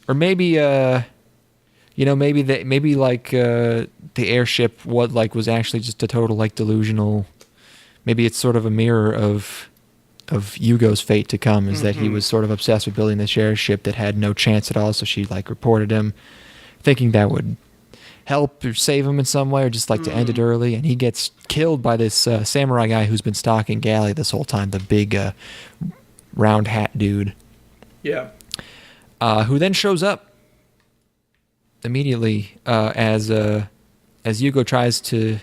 or maybe, maybe the airship was actually just a total like delusional. Maybe it's sort of a mirror of Yugo's fate to come, is that he was sort of obsessed with building this airship that had no chance at all. So she like reported him, thinking that would help or save him in some way, or just like to end it early. And he gets killed by this samurai guy who's been stalking Galley this whole time, the big round hat dude. Yeah. Who then shows up immediately as Yugo tries to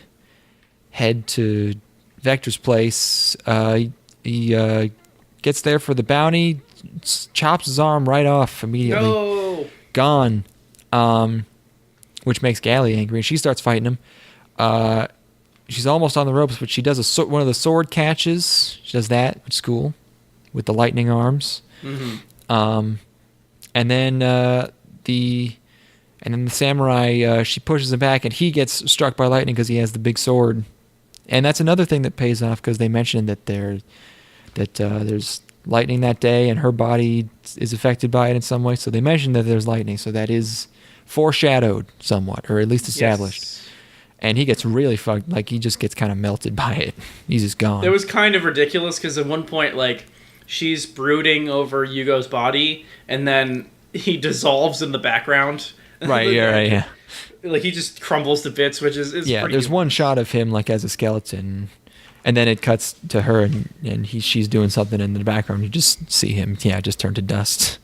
head to Vector's place. He gets there for the bounty, chops his arm right off immediately. No! Gone. Which makes Galley angry. She starts fighting him. She's almost on the ropes, but she does one of the sword catches. She does that, which is cool, with the lightning arms. And then the samurai, she pushes him back, and he gets struck by lightning because he has the big sword. And that's another thing that pays off, because they mentioned that there's lightning that day, and her body is affected by it in some way. So they mentioned that there's lightning, so that is foreshadowed somewhat, or at least established. Yes. And he gets really fucked, like he just gets kind of melted by it. He's just gone. It was kind of ridiculous because at one point, like, she's brooding over Yugo's body, and then he dissolves in the background. Right, yeah. Like, he just crumbles to bits, which is yeah, pretty there's one shot of him, like, as a skeleton, and then it cuts to her, and she's doing something in the background. You just see him, just turn to dust.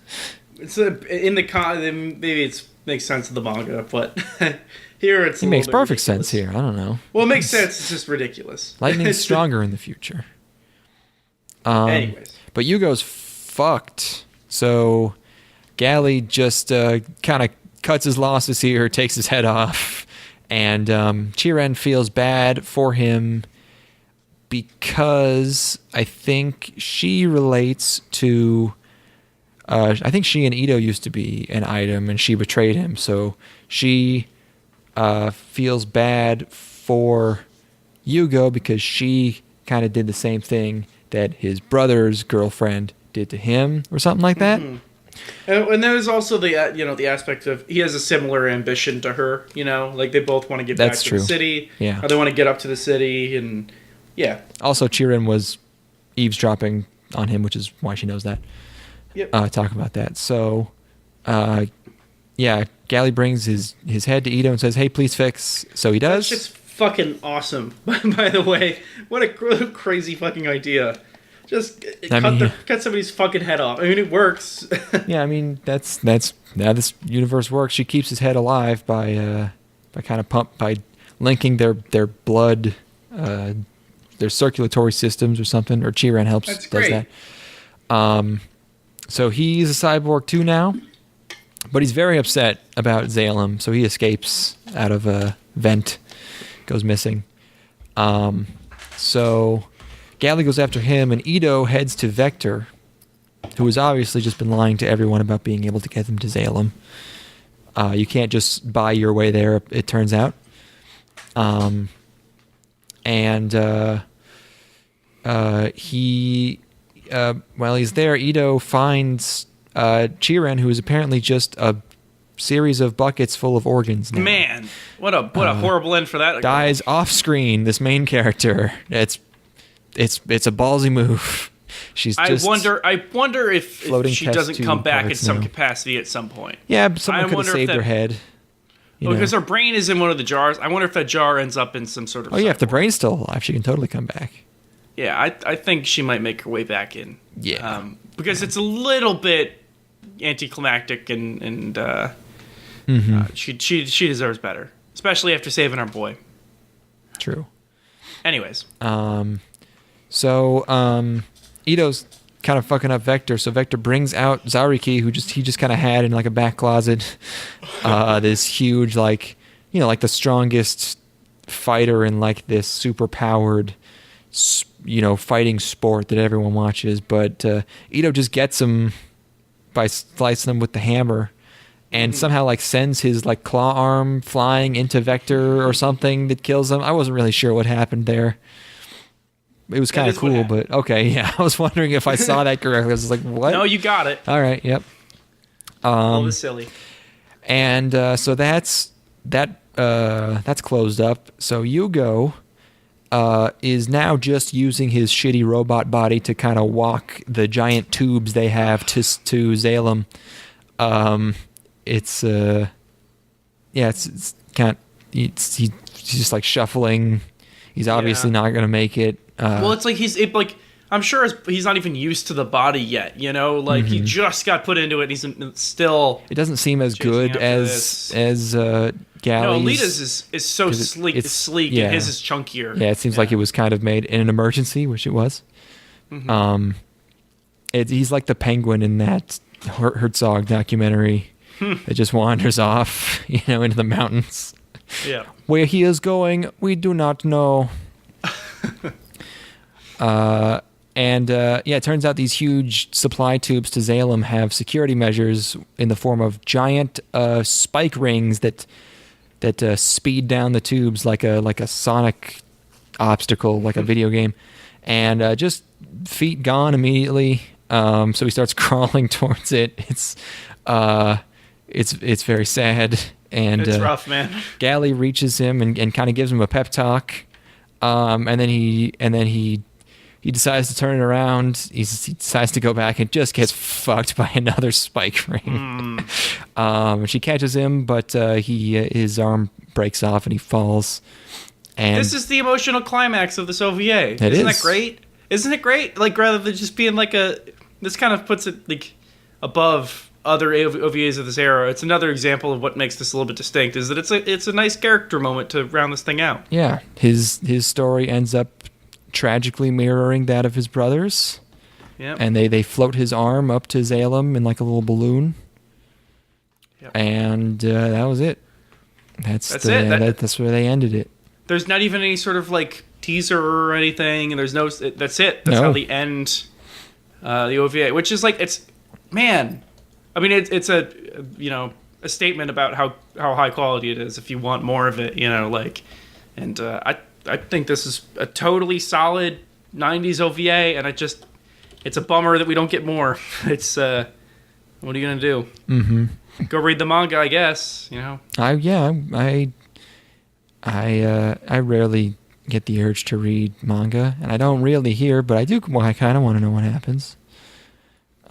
It's maybe it makes sense in the manga, but here it's it makes perfect sense here. I don't know. Well, it makes sense. It's just ridiculous. Lightning's stronger in the future. Anyways, but Yugo's fucked. So Galley just kind of cuts his losses here, takes his head off, and Chiren feels bad for him because I think she relates to. I think she and Ito used to be an item, and she betrayed him. So she feels bad for Yugo because she kind of did the same thing that his brother's girlfriend did to him, or something like that. And there's also the the aspect of he has a similar ambition to her. Like they both want to get back to the city. Yeah, or they want to get up to the city, and yeah. Also, Chiren was eavesdropping on him, which is why she knows that. Yep. Talk about that. So, Galley brings his head to Ito and says, "Hey, please fix." So he does. That shit's fucking awesome. By the way, what a crazy fucking idea. Just cut somebody's fucking head off. I mean, it works. Yeah, I mean that's how this universe works. She keeps his head alive by linking their blood, their circulatory systems or something. Or Chiren helps. That's great. Does that. So he's a cyborg too now, but he's very upset about Zalem, so he escapes out of a vent, goes missing. So Galley goes after him, and Ito heads to Vector, who has obviously just been lying to everyone about being able to get them to Zalem. You can't just buy your way there, it turns out. While he's there, Ito finds Chiren, who is apparently just a series of buckets full of organs now. Man, what a horrible end for that. Dies off screen. This main character. It's a ballsy move. She's just. I wonder if she doesn't come back in some capacity at some point. Yeah, but someone could have saved her head. Because her brain is in one of the jars. I wonder if that jar ends up in some sort of. Oh yeah, if the brain's still alive, she can totally come back. Yeah, I think she might make her way back in. Yeah. Because it's a little bit anticlimactic and she deserves better, especially after saving our boy. True. Anyways. So Ito's kind of fucking up Vector, so Vector brings out Zariki, who he just kind of had in like a back closet. This huge, like the strongest fighter in like this super powered fighting sport that everyone watches, but Ito just gets him by slicing him with the hammer, and somehow like sends his like claw arm flying into Vector or something that kills him. I wasn't really sure what happened there. It was kind of cool, but okay, yeah. I was wondering if I saw that correctly. I was like, what? No, you got it. All right, yep. A little silly. And so that's closed up. So Yugo is now just using his shitty robot body to kind of walk the giant tubes they have to Zalem. It's he's just like shuffling. He's obviously not going to make it. Well, it's like I'm sure he's not even used to the body yet, you know? Like, he just got put into it, and he's still... It doesn't seem as good as Galley's. No, Alita's is so sleek, and his is chunkier. Yeah, it seems like it was kind of made in an emergency, which it was. Mm-hmm. He's like the penguin in that Herzog documentary that just wanders off, into the mountains. Yeah. Where he is going, we do not know. It turns out these huge supply tubes to Zalem have security measures in the form of giant spike rings that speed down the tubes like a Sonic obstacle, like a video game, and just feet gone immediately. So he starts crawling towards it. It's very sad, and it's rough, man. Galley reaches him and kind of gives him a pep talk, and then he decides to turn it around. He decides to go back and just gets fucked by another spike ring. She catches him, but his arm breaks off and he falls. And this is the emotional climax of this OVA. Isn't that great? Isn't it great? Like, rather than just being like this kind of puts it like above other OVAs of this era. It's another example of what makes this a little bit distinct. Is that it's a nice character moment to round this thing out. Yeah, his story ends up tragically mirroring that of his brothers. Yep. And they float his arm up to Zalem in like a little balloon. Yep. And that was it. That's it. That's where they ended it. There's not even any sort of like teaser or anything, and there's that's it. That's how they end the OVA, which is like, man. I mean, it's a statement about how high quality it is. If you want more of it, and I think this is a totally solid 90s OVA, and it's a bummer that we don't get more. It's, what are you going to do? Mm-hmm. Go read the manga, I guess, I rarely get the urge to read manga, and I don't really hear, but I do. Well, I kind of want to know what happens.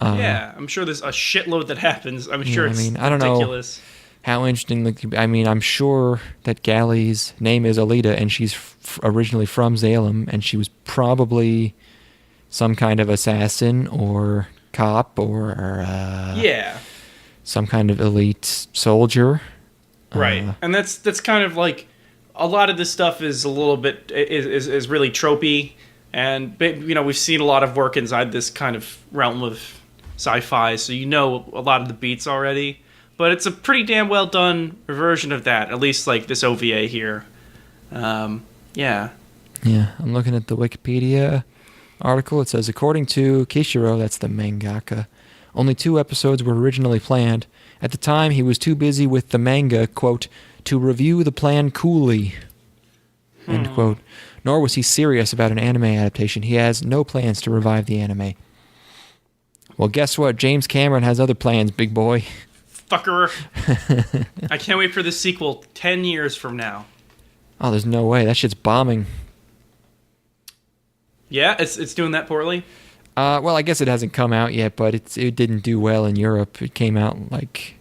I'm sure there's a shitload that happens. I'm sure it's ridiculous. I don't know how interesting. I'm sure that Galley's name is Alita, and she's originally from Zalem, and she was probably some kind of assassin or cop or some kind of elite soldier. Right, and that's kind of like a lot of this stuff is a little bit is really tropey, and we've seen a lot of work inside this kind of realm of sci-fi, so a lot of the beats already. But it's a pretty damn well done version of that, at least like this OVA here. Yeah, I'm looking at the Wikipedia article. It says, according to Kishiro, that's the mangaka, only 2 episodes were originally planned. At the time, he was too busy with the manga, quote, to review the plan coolly, end quote. Nor was he serious about an anime adaptation. He has no plans to revive the anime. Well, guess what? James Cameron has other plans, big boy. Fucker. I can't wait for the sequel 10 years from now. Oh, there's no way. That shit's bombing. Yeah, it's doing that poorly? Well, I guess it hasn't come out yet, but it didn't do well in Europe. It came out like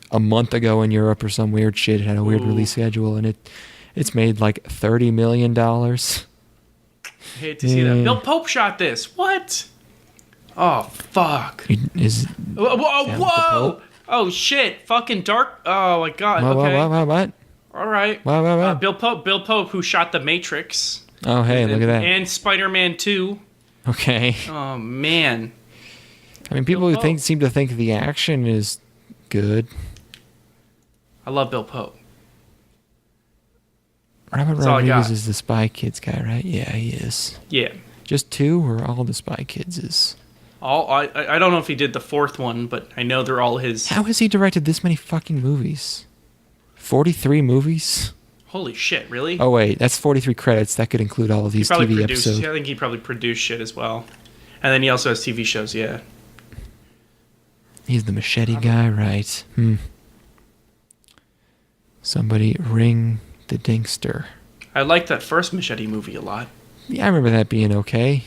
a month ago in Europe or some weird shit. It had a weird release schedule, and it's made like $30 million. I hate to see that. Bill Pope shot this. What? Oh, fuck. Whoa! Oh, shit. Fucking dark. Oh, my God. Okay. What? All right. What? Bill Pope, who shot The Matrix. Oh, hey, look at that. And Spider-Man 2. Okay. Oh, man. I mean, people who seem to think the action is good. I love Bill Pope. Robert Rodriguez is the Spy Kids guy, right? Yeah, he is. Yeah. Just 2 or all the Spy Kids is? I don't know if he did the fourth one, but I know they're all his. How has he directed this many fucking movies? 43 movies? Holy shit! Really? Oh wait, that's 43 credits. That could include all of these TV episodes. I think he probably produced shit as well, and then he also has TV shows. Yeah. He's the machete guy, right? Somebody ring the Dinkster. I liked that first Machete movie a lot. Yeah, I remember that being okay.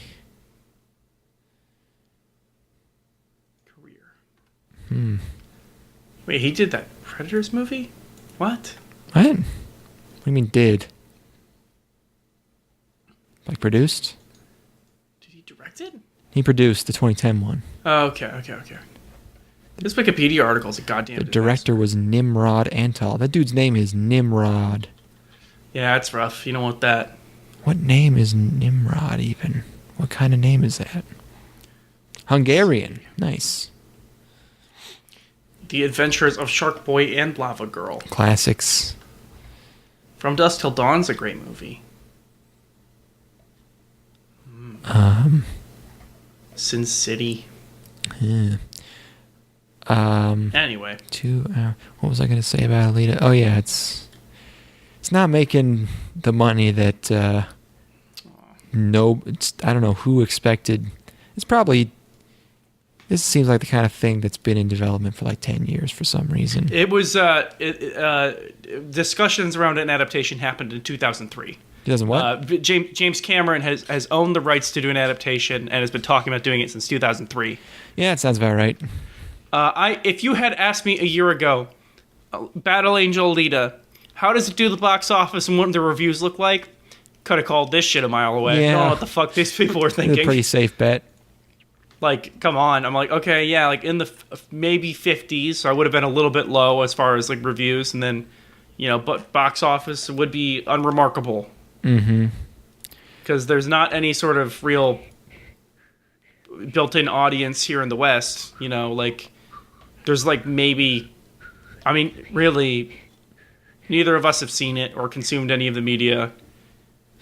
Career. Wait, he did that Predators movie? What? What? What do you mean did? Like produced? Did he direct it? He produced the 2010 one. Oh, okay. This Wikipedia article is a goddamn The director was Nimrod Antal. That dude's name is Nimrod. Yeah, it's rough. You don't want that. What name is Nimrod even? What kind of name is that? Hungarian. Nice. The Adventures of Shark Boy and Lava Girl. Classics. From Dusk Till Dawn's a great movie. Sin City. Yeah. Anyway. What was I going to say about Alita? Oh yeah, it's not making the money that I don't know who expected. This seems like the kind of thing that's been in development for like 10 years for some reason. It was discussions around an adaptation happened in 2003. 2001? James Cameron has owned the rights to do an adaptation and has been talking about doing it since 2003. Yeah, it sounds about right. If you had asked me a year ago, Battle Angel Alita, how does it do the box office and what do the reviews look like? Could have called this shit a mile away. Yeah. I don't know what the fuck these people were thinking. It's a pretty safe bet. Like, come on. I'm like, okay, yeah, like in the maybe 50s, so I would have been a little bit low as far as like reviews, and then, but box office would be unremarkable. Mm-hmm. Because there's not any sort of real built-in audience here in the West, like, there's like maybe, really, neither of us have seen it or consumed any of the media.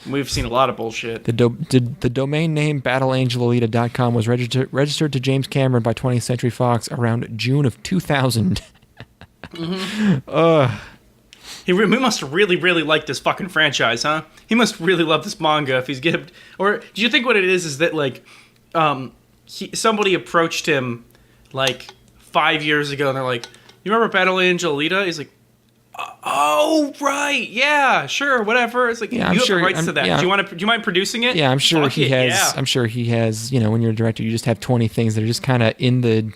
We've seen a lot of bullshit. The domain name battleangelalita.com was registered to James Cameron by 20th Century Fox around June of 2000. Mm-hmm. He must really, really like this fucking franchise, huh? He must really love this manga if he's getting... Or do you think what it is that, like, somebody approached him, like, 5 years ago, and they're like, you remember Battle Angel Alita? He's like, oh, right, yeah, sure, whatever. It's like, yeah, you have the rights to that. Yeah. Do you mind producing it? Yeah, I'm sure Fuck he it, has. yeah. I'm sure he has. When you're a director, you just have 20 things that are just kind of in the,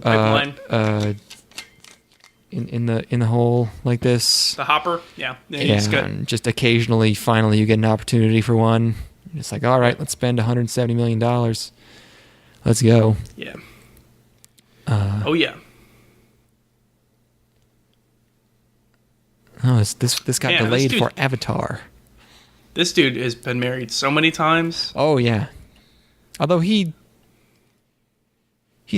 Pipeline. In the hole like this. The hopper, yeah. Yeah, and just occasionally, finally, you get an opportunity for one. It's like, all right, let's spend $170 million. Let's go. Yeah. Oh yeah. Oh, this got delayed for Avatar. This dude has been married so many times. Oh yeah. Although he's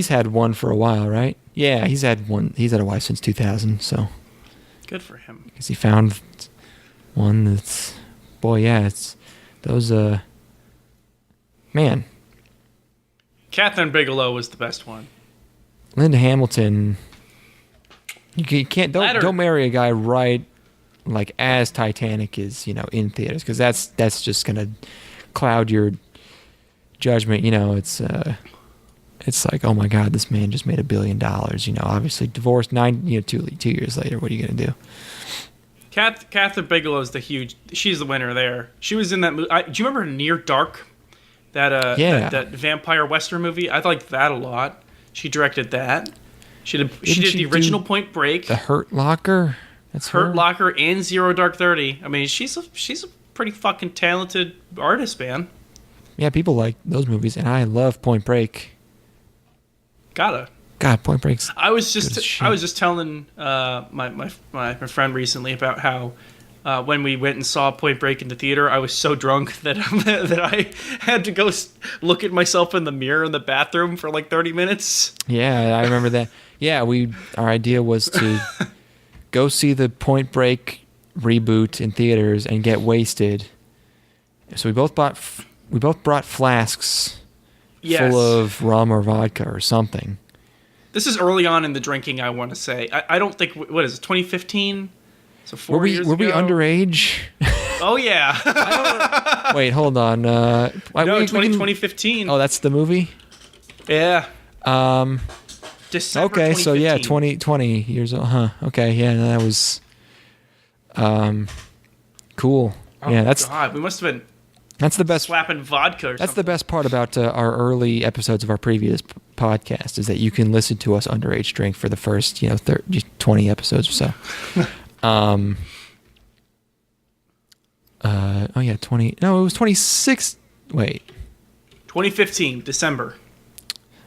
had one for a while, right? Yeah, he's had one. He's had a wife since 2000, so good for him. Because he found one that's, boy, yeah, it's those. Man. Catherine Bigelow was the best one. Linda Hamilton. You can't don't marry a guy right like as Titanic is, in theaters, because that's just gonna cloud your judgment. It's like, oh my God, this man just made $1 billion. Obviously divorced 2 years later. What are you gonna do? Catherine Bigelow's she's the winner there. She was in that movie. Do you remember Near Dark? That vampire western movie? I liked that a lot. She directed that. She did the original Point Break, The Hurt Locker. That's Hurt Locker, and Zero Dark 30. She's a pretty fucking talented artist, man. Yeah, people like those movies, and I love Point Break. God, Point Break's. I was just telling my friend recently about how when we went and saw Point Break in the theater, I was so drunk that that I had to go look at myself in the mirror in the bathroom for like 30 minutes. Yeah, I remember that. Yeah, our idea was to go see the Point Break reboot in theaters and get wasted. So we both bought both brought flasks Yes. full of rum or vodka or something. This is early on in the drinking, I want to say. I don't think, what is it, 2015? So 4 years ago? Were we underage? Oh, yeah. Wait, hold on. No, 2015. Oh, that's the movie? Yeah. December Okay, so yeah, 2015. 20 years old. Huh. Okay, yeah, no, that was cool. Oh, yeah, that's God, we must have been the best. slapping vodka or That's something. the best part about our early episodes of our previous podcast is that you can listen to us underage drink for the first 20 episodes or so. Oh yeah, 20. No, it was 26. Wait. 2015, December.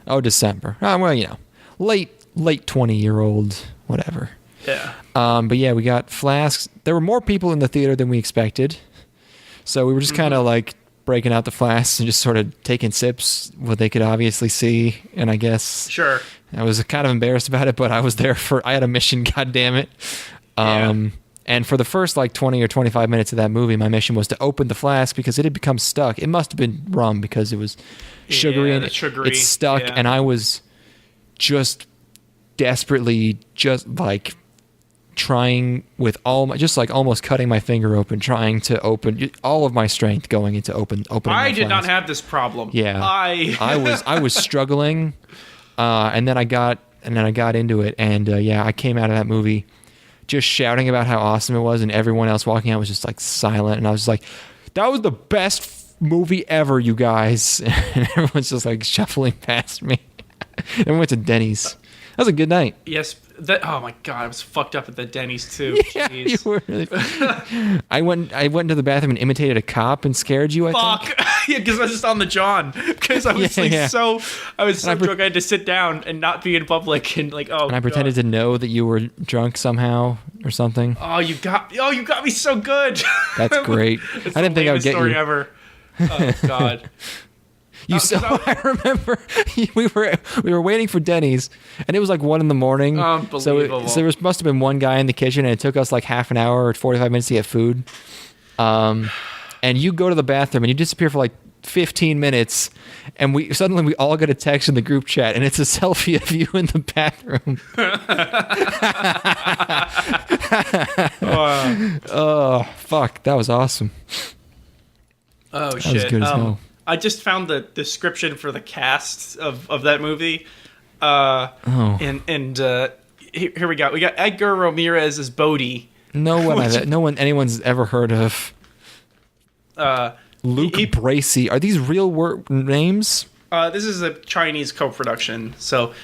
Oh, December. Well, late 20-year-old, whatever. Yeah. But yeah, we got flasks. There were more people in the theater than we expected. So we were just kind of like breaking out the flasks and just sort of taking sips, what they could obviously see. And I guess Sure. I was kind of embarrassed about it, but I was there I had a mission, goddammit. Yeah. And for the first like 20 or 25 minutes of that movie, my mission was to open the flask because it had become stuck. It must have been rum because it was sugary and it's stuck. Yeah. And I was just desperately like trying with just like almost cutting my finger open, trying to open all of my strength going into opening. I did my not flask. have this problem. Yeah, I I was struggling, and then I got into it, and I came out of that movie just shouting about how awesome it was, and everyone else walking out was just like silent, and I was like, "That was the best movie ever, you guys!" And everyone's just like shuffling past me. Then we went to Denny's. That was a good night. Yes. Oh my God, I was fucked up at the Denny's too. Yeah, Jeez. you were really. I went into the bathroom and imitated a cop and scared you. I think. Fuck. Yeah, because I was just on the John. Because I was Yeah. so And drunk I had to sit down and not be in public and like And I pretended to know that you were drunk somehow or something. you got me so good. That's great. It's I didn't the think I would lamest get story you. ever. Oh God. You saw. I remember we were waiting for Denny's, and it was like 1 a.m. Unbelievable. So there must have been one guy in the kitchen, and it took us like half an hour or 45 minutes to get food. And you go to the bathroom and you disappear for like 15 minutes, and we all get a text in the group chat, and it's a selfie of you in the bathroom. Oh fuck, that was awesome. Oh That was shit. good as hell. I just found the description for the cast of that movie. Oh. And here we go. We got Edgar Ramirez as Bodhi. No one anyone's ever heard of. Luke Bracey. Are these real This names? is a Chinese co-production. So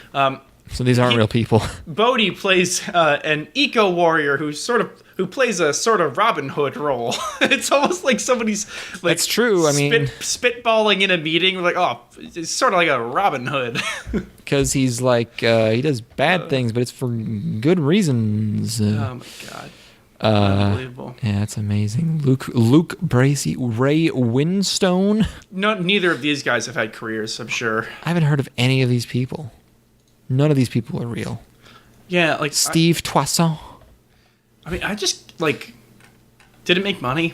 So these aren't real people. Bodhi plays an eco warrior who plays a sort of Robin Hood role. It's almost like somebody's like That's true. I mean, spitballing in a meeting. We're like, oh, it's sort of like a Robin Hood. because he's like he does bad things, but it's for good reasons. Oh my God. Unbelievable. Yeah, it's amazing. Luke Bracey, Ray Winstone. Neither of these guys have had careers, I'm sure. I haven't heard of any of these people. None of these people are real. Yeah, like Steve Toisson. I mean, I just like didn't make money.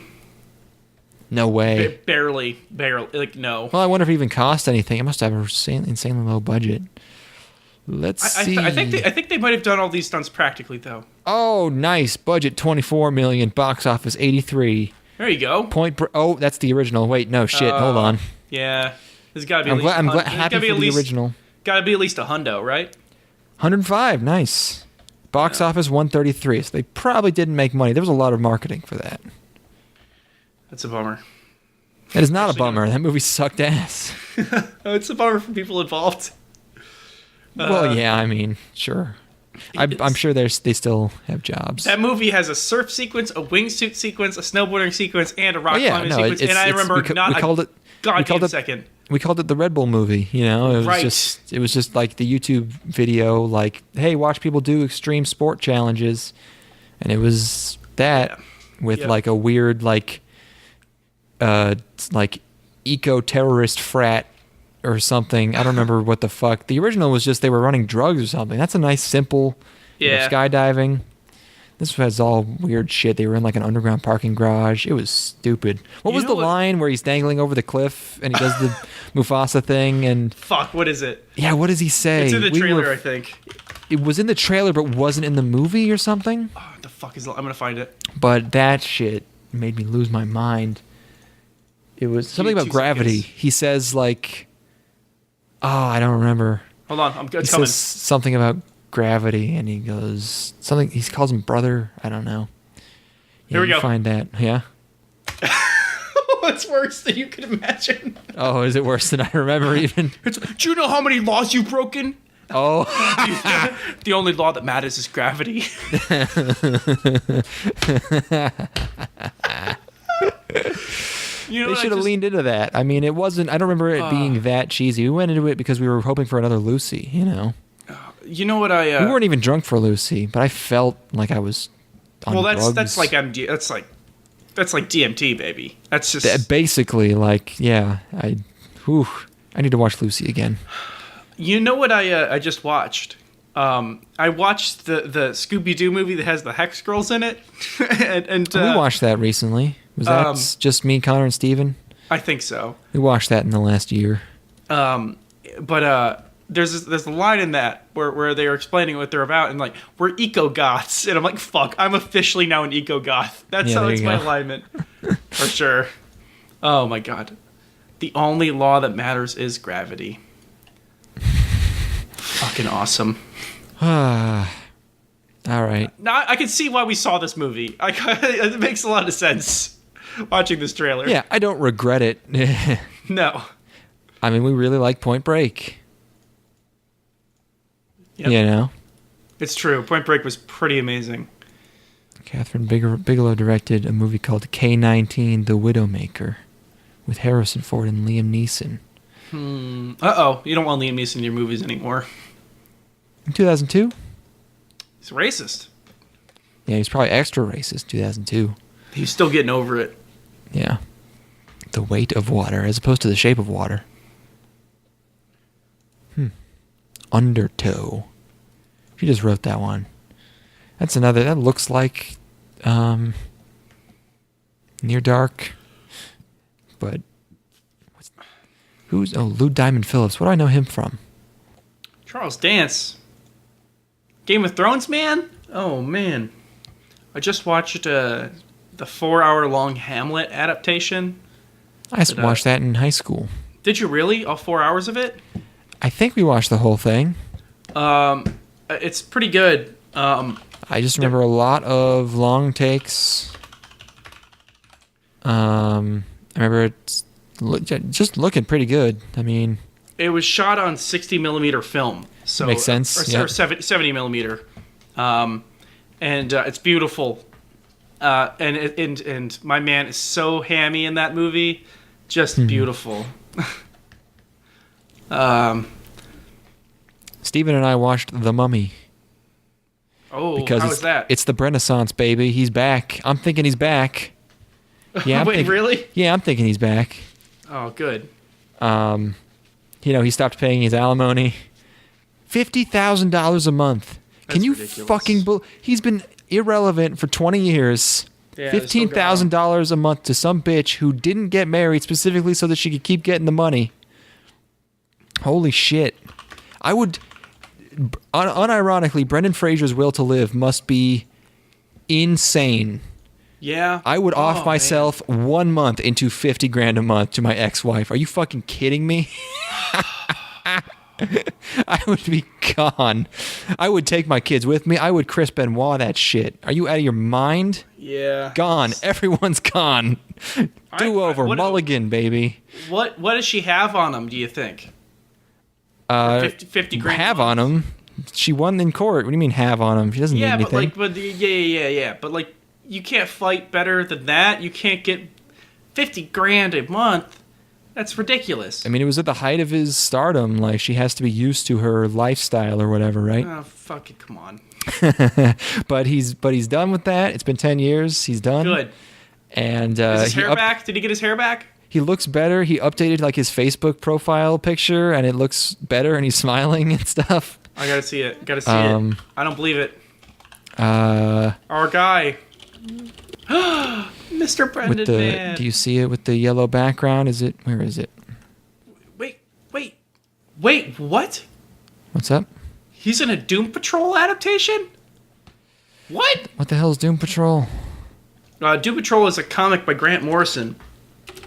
No way. Barely. Like no. Well, I wonder if it even cost anything. It must have an insanely low budget. Let's see. I think they might have done all these stunts practically though. Oh, nice. Budget 24 million. Box office 83. There you go. That's the original. Wait, no shit. Hold on. Yeah, there's got to be. I'm happy for the original. Got to be at least a hundo, right? 105. Nice. Box office 133. So they probably didn't make money. There was a lot of marketing for that. That's a bummer. That is not a bummer. That movie sucked ass. Oh, it's a bummer for people involved. Well, yeah. I mean, sure. I'm sure they still have jobs. That movie has a surf sequence, a wingsuit sequence, a snowboarding sequence, and a rock climbing sequence. And I remember second. We called it the Red Bull movie. You know, it was just like the YouTube video, like, hey, watch people do extreme sport challenges, and it was that with like a weird like eco-terrorist frat or something. I don't remember what the fuck. The original was just they were running drugs or something. That's a nice simple skydiving. This has all weird shit. They were in like an underground parking garage. It was stupid. What was the line where he's dangling over the cliff and he does the Mufasa thing? And fuck, what is it? Yeah, what does he say? It's in the trailer, I think. It was in the trailer, but wasn't in the movie or something. Oh, what the fuck is? I'm gonna find it. But that shit made me lose my mind. It was something about gravity. He says like, oh, I don't remember. Hold on, I'm coming. He says something about gravity, and he goes something. He calls him brother. I don't know. Yeah, here we go. Find that. Yeah. It's worse than you could imagine. Oh, is it worse than I remember even? Do you know how many laws you've broken? Oh. The only law that matters is gravity. They should have leaned into that. I mean, it wasn't. I don't remember it being that cheesy. We went into it because we were hoping for another Lucy. You know. You know what I? We weren't even drunk for Lucy, but I felt like I was. On drugs. That's like MD. That's like DMT, baby. That's just basically like yeah. I need to watch Lucy again. You know what I just watched? I watched the Scooby-Doo movie that has the Hex Girls in it, and we watched that recently. Was that just me, Connor, and Steven? I think so. We watched that in the last year. But there's a line in that where they were explaining what they're about, and like we're eco-goths, and I'm like, fuck, I'm officially now an eco-goth. That's my alignment for sure. Oh my god, the only law that matters is gravity. Fucking awesome. All right. Now I can see why we saw this movie. It makes a lot of sense watching this trailer. Yeah, I don't regret it. No. I mean, we really like Point Break. Yep. You know? It's true. Point Break was pretty amazing. Catherine Bigelow directed a movie called K-19, The Widowmaker, with Harrison Ford and Liam Neeson. Uh-oh. You don't want Liam Neeson in your movies anymore. In 2002? He's racist. Yeah, he's probably extra racist, 2002. He's still getting over it. Yeah. The Weight of Water, as opposed to The Shape of Water. Undertow. She just wrote that one. That's another, that looks like Near Dark. But Lou Diamond Phillips. What do I know him from? Charles Dance. Game of Thrones, man? Oh, man. I just watched the 4-hour-long Hamlet adaptation. I watched that in high school. Did you really? All 4 hours of it? I think we watched the whole thing. It's pretty good. I just remember a lot of long takes. I remember it's just looking pretty good. I mean, it was shot on 60 millimeter film, so makes sense. Or 70 millimeter, and it's beautiful. And my man is so hammy in that movie, just beautiful. Steven and I watched The Mummy. Oh, because how was that? It's the Renaissance, baby. He's back. I'm thinking he's back. Yeah, really? Yeah, I'm thinking he's back. Oh, good. He stopped paying his alimony. $50,000 a month. Can you ridiculous. fucking he's been irrelevant for 20 years. Yeah, $15,000 a month to some bitch who didn't get married specifically so that she could keep getting the money. Holy shit. I would... Unironically, Brendan Fraser's will to live must be insane. Yeah. I would off myself 1 month into $50,000 a month to my ex-wife. Are you fucking kidding me? I would be gone. I would take my kids with me. I would Chris Benoit that shit. Are you out of your mind? Yeah. Gone. Everyone's gone. Do-over. Mulligan, baby. What does she have on him, do you think? 50 grand. Have on him. She won in court. What do you mean have on him? She doesn't need anything. Yeah. But like, you can't fight better than that. You can't get $50,000 a month. That's ridiculous. I mean, it was at the height of his stardom. Like, she has to be used to her lifestyle or whatever, right? Oh, fuck it, come on. But he's done with that. It's been 10 years. He's done. Good. And is his hair back? Did he get his hair back? He looks better. He updated like his Facebook profile picture, and it looks better, and he's smiling and stuff. I gotta see it. I don't believe it. Our guy. Mr. Brendan With the, Man. do you see it with the yellow background? Is it? Where is it? Wait, what? What's up? He's in a Doom Patrol adaptation? What? What the hell is Doom Patrol? Doom Patrol is a comic by Grant Morrison.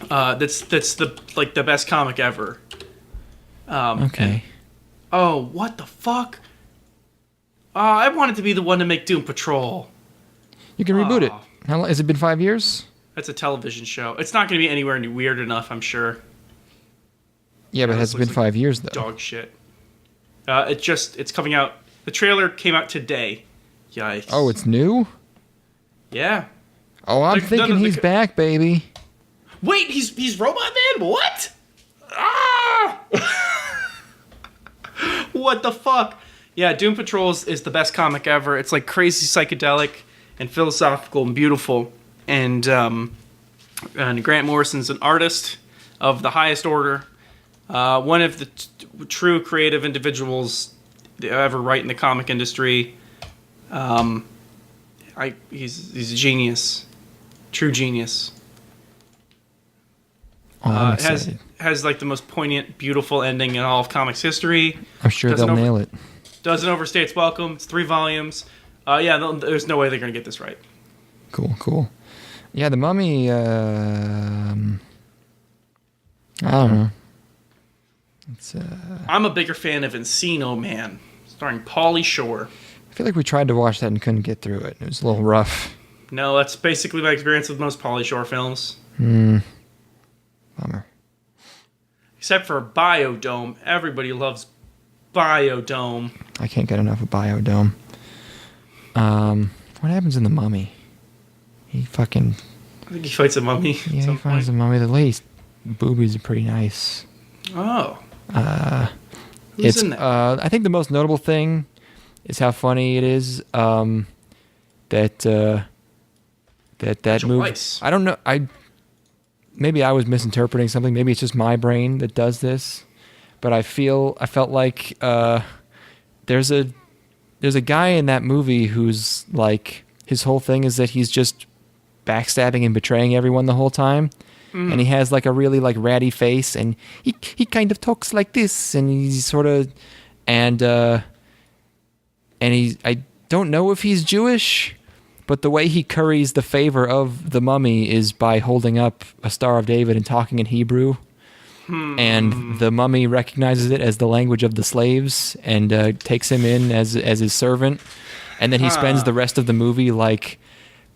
That's the best comic ever. Okay. What the fuck? I wanted to be the one to make Doom Patrol. You can reboot it. How long has it been? 5 years? That's a television show. It's not going to be anywhere near weird enough, I'm sure. Yeah, but it has been 5 years though. Dog shit. It's coming out. The trailer came out today. Yikes. Oh, it's new? Yeah. Oh, I'm thinking he's back, baby. Wait, he's Robot Man? What? Ah! What the fuck? Yeah, Doom Patrol is the best comic ever. It's like crazy psychedelic and philosophical and beautiful. And Grant Morrison's an artist of the highest order. One of the true creative individuals to ever write in the comic industry. He's a genius. True genius. Oh, I'm excited. Has like the most poignant, beautiful ending in all of comics history. I'm sure they'll nail it. Doesn't overstay its welcome. It's 3 volumes. There's no way they're going to get this right. Cool. Yeah, The Mummy, I don't know. It's I'm a bigger fan of Encino Man, starring Pauly Shore. I feel like we tried to watch that and couldn't get through it. It was a little rough. No, that's basically my experience with most Pauly Shore films. Bummer. Except for Biodome. Everybody loves Biodome. I can't get enough of Biodome. What happens in The Mummy? I think he fights a mummy. Yeah, he finds the mummy. The lady's boobies are pretty nice. Oh. Who's in that? I think the most notable thing is how funny it is that movie. Weiss. I don't know. Maybe I was misinterpreting something. Maybe it's just my brain that does this. But I felt like there's a guy in that movie who's like his whole thing is that he's just backstabbing and betraying everyone the whole time. And he has like a really like ratty face, and he kind of talks like this, and he's sort of I don't know if he's Jewish, but the way he curries the favor of the mummy is by holding up a Star of David and talking in Hebrew. And the mummy recognizes it as the language of the slaves and takes him in as his servant. And then he spends the rest of the movie like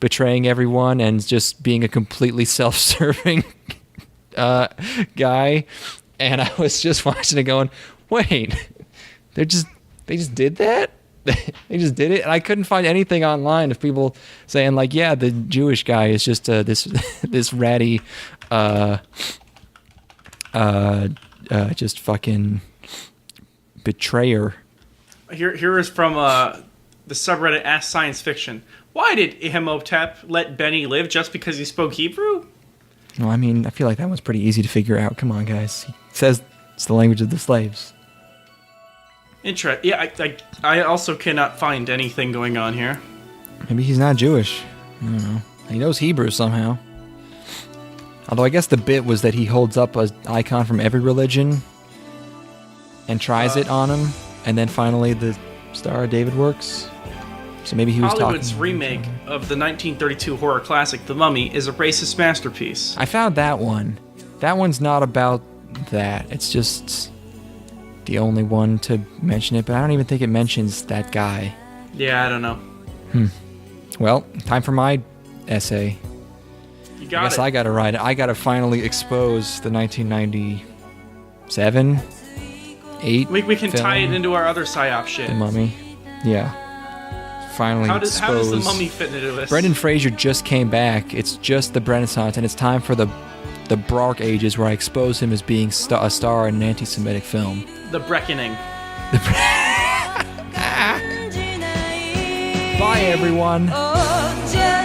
betraying everyone and just being a completely self-serving guy. And I was just watching it going, wait, they just did that? They just did it? And I couldn't find anything online of people saying like, yeah, the Jewish guy is just this ratty just fucking betrayer. Here is from the subreddit Ask Science Fiction. Why did Imhotep let Benny live just because he spoke Hebrew? Well, I mean, I feel like that was pretty easy to figure out. Come on, guys. He says it's the language of the slaves. Yeah, I also cannot find anything going on here. Maybe he's not Jewish. I don't know. He knows Hebrew somehow. Although I guess the bit was that he holds up an icon from every religion and tries it on him, and then finally the Star of David works. So maybe he was Hollywood's talking. remake of the 1932 horror classic The Mummy is a racist masterpiece. I found that one. That one's not about that. It's just the only one to mention it, but I don't even think it mentions that guy. Yeah, I don't know. Well, time for my essay. You I got guess it. I gotta write it. I gotta finally expose the 1997, 8. We can film, tie it into our other Psyop shit. The Mummy. Yeah. Finally How does expose. the Mummy fit into this? Brendan Fraser just came back. It's just the Renaissance, and it's time for the Dark Ages, where I expose him as being a star in an anti-Semitic film. The Breckening. Bye, everyone. Oh, just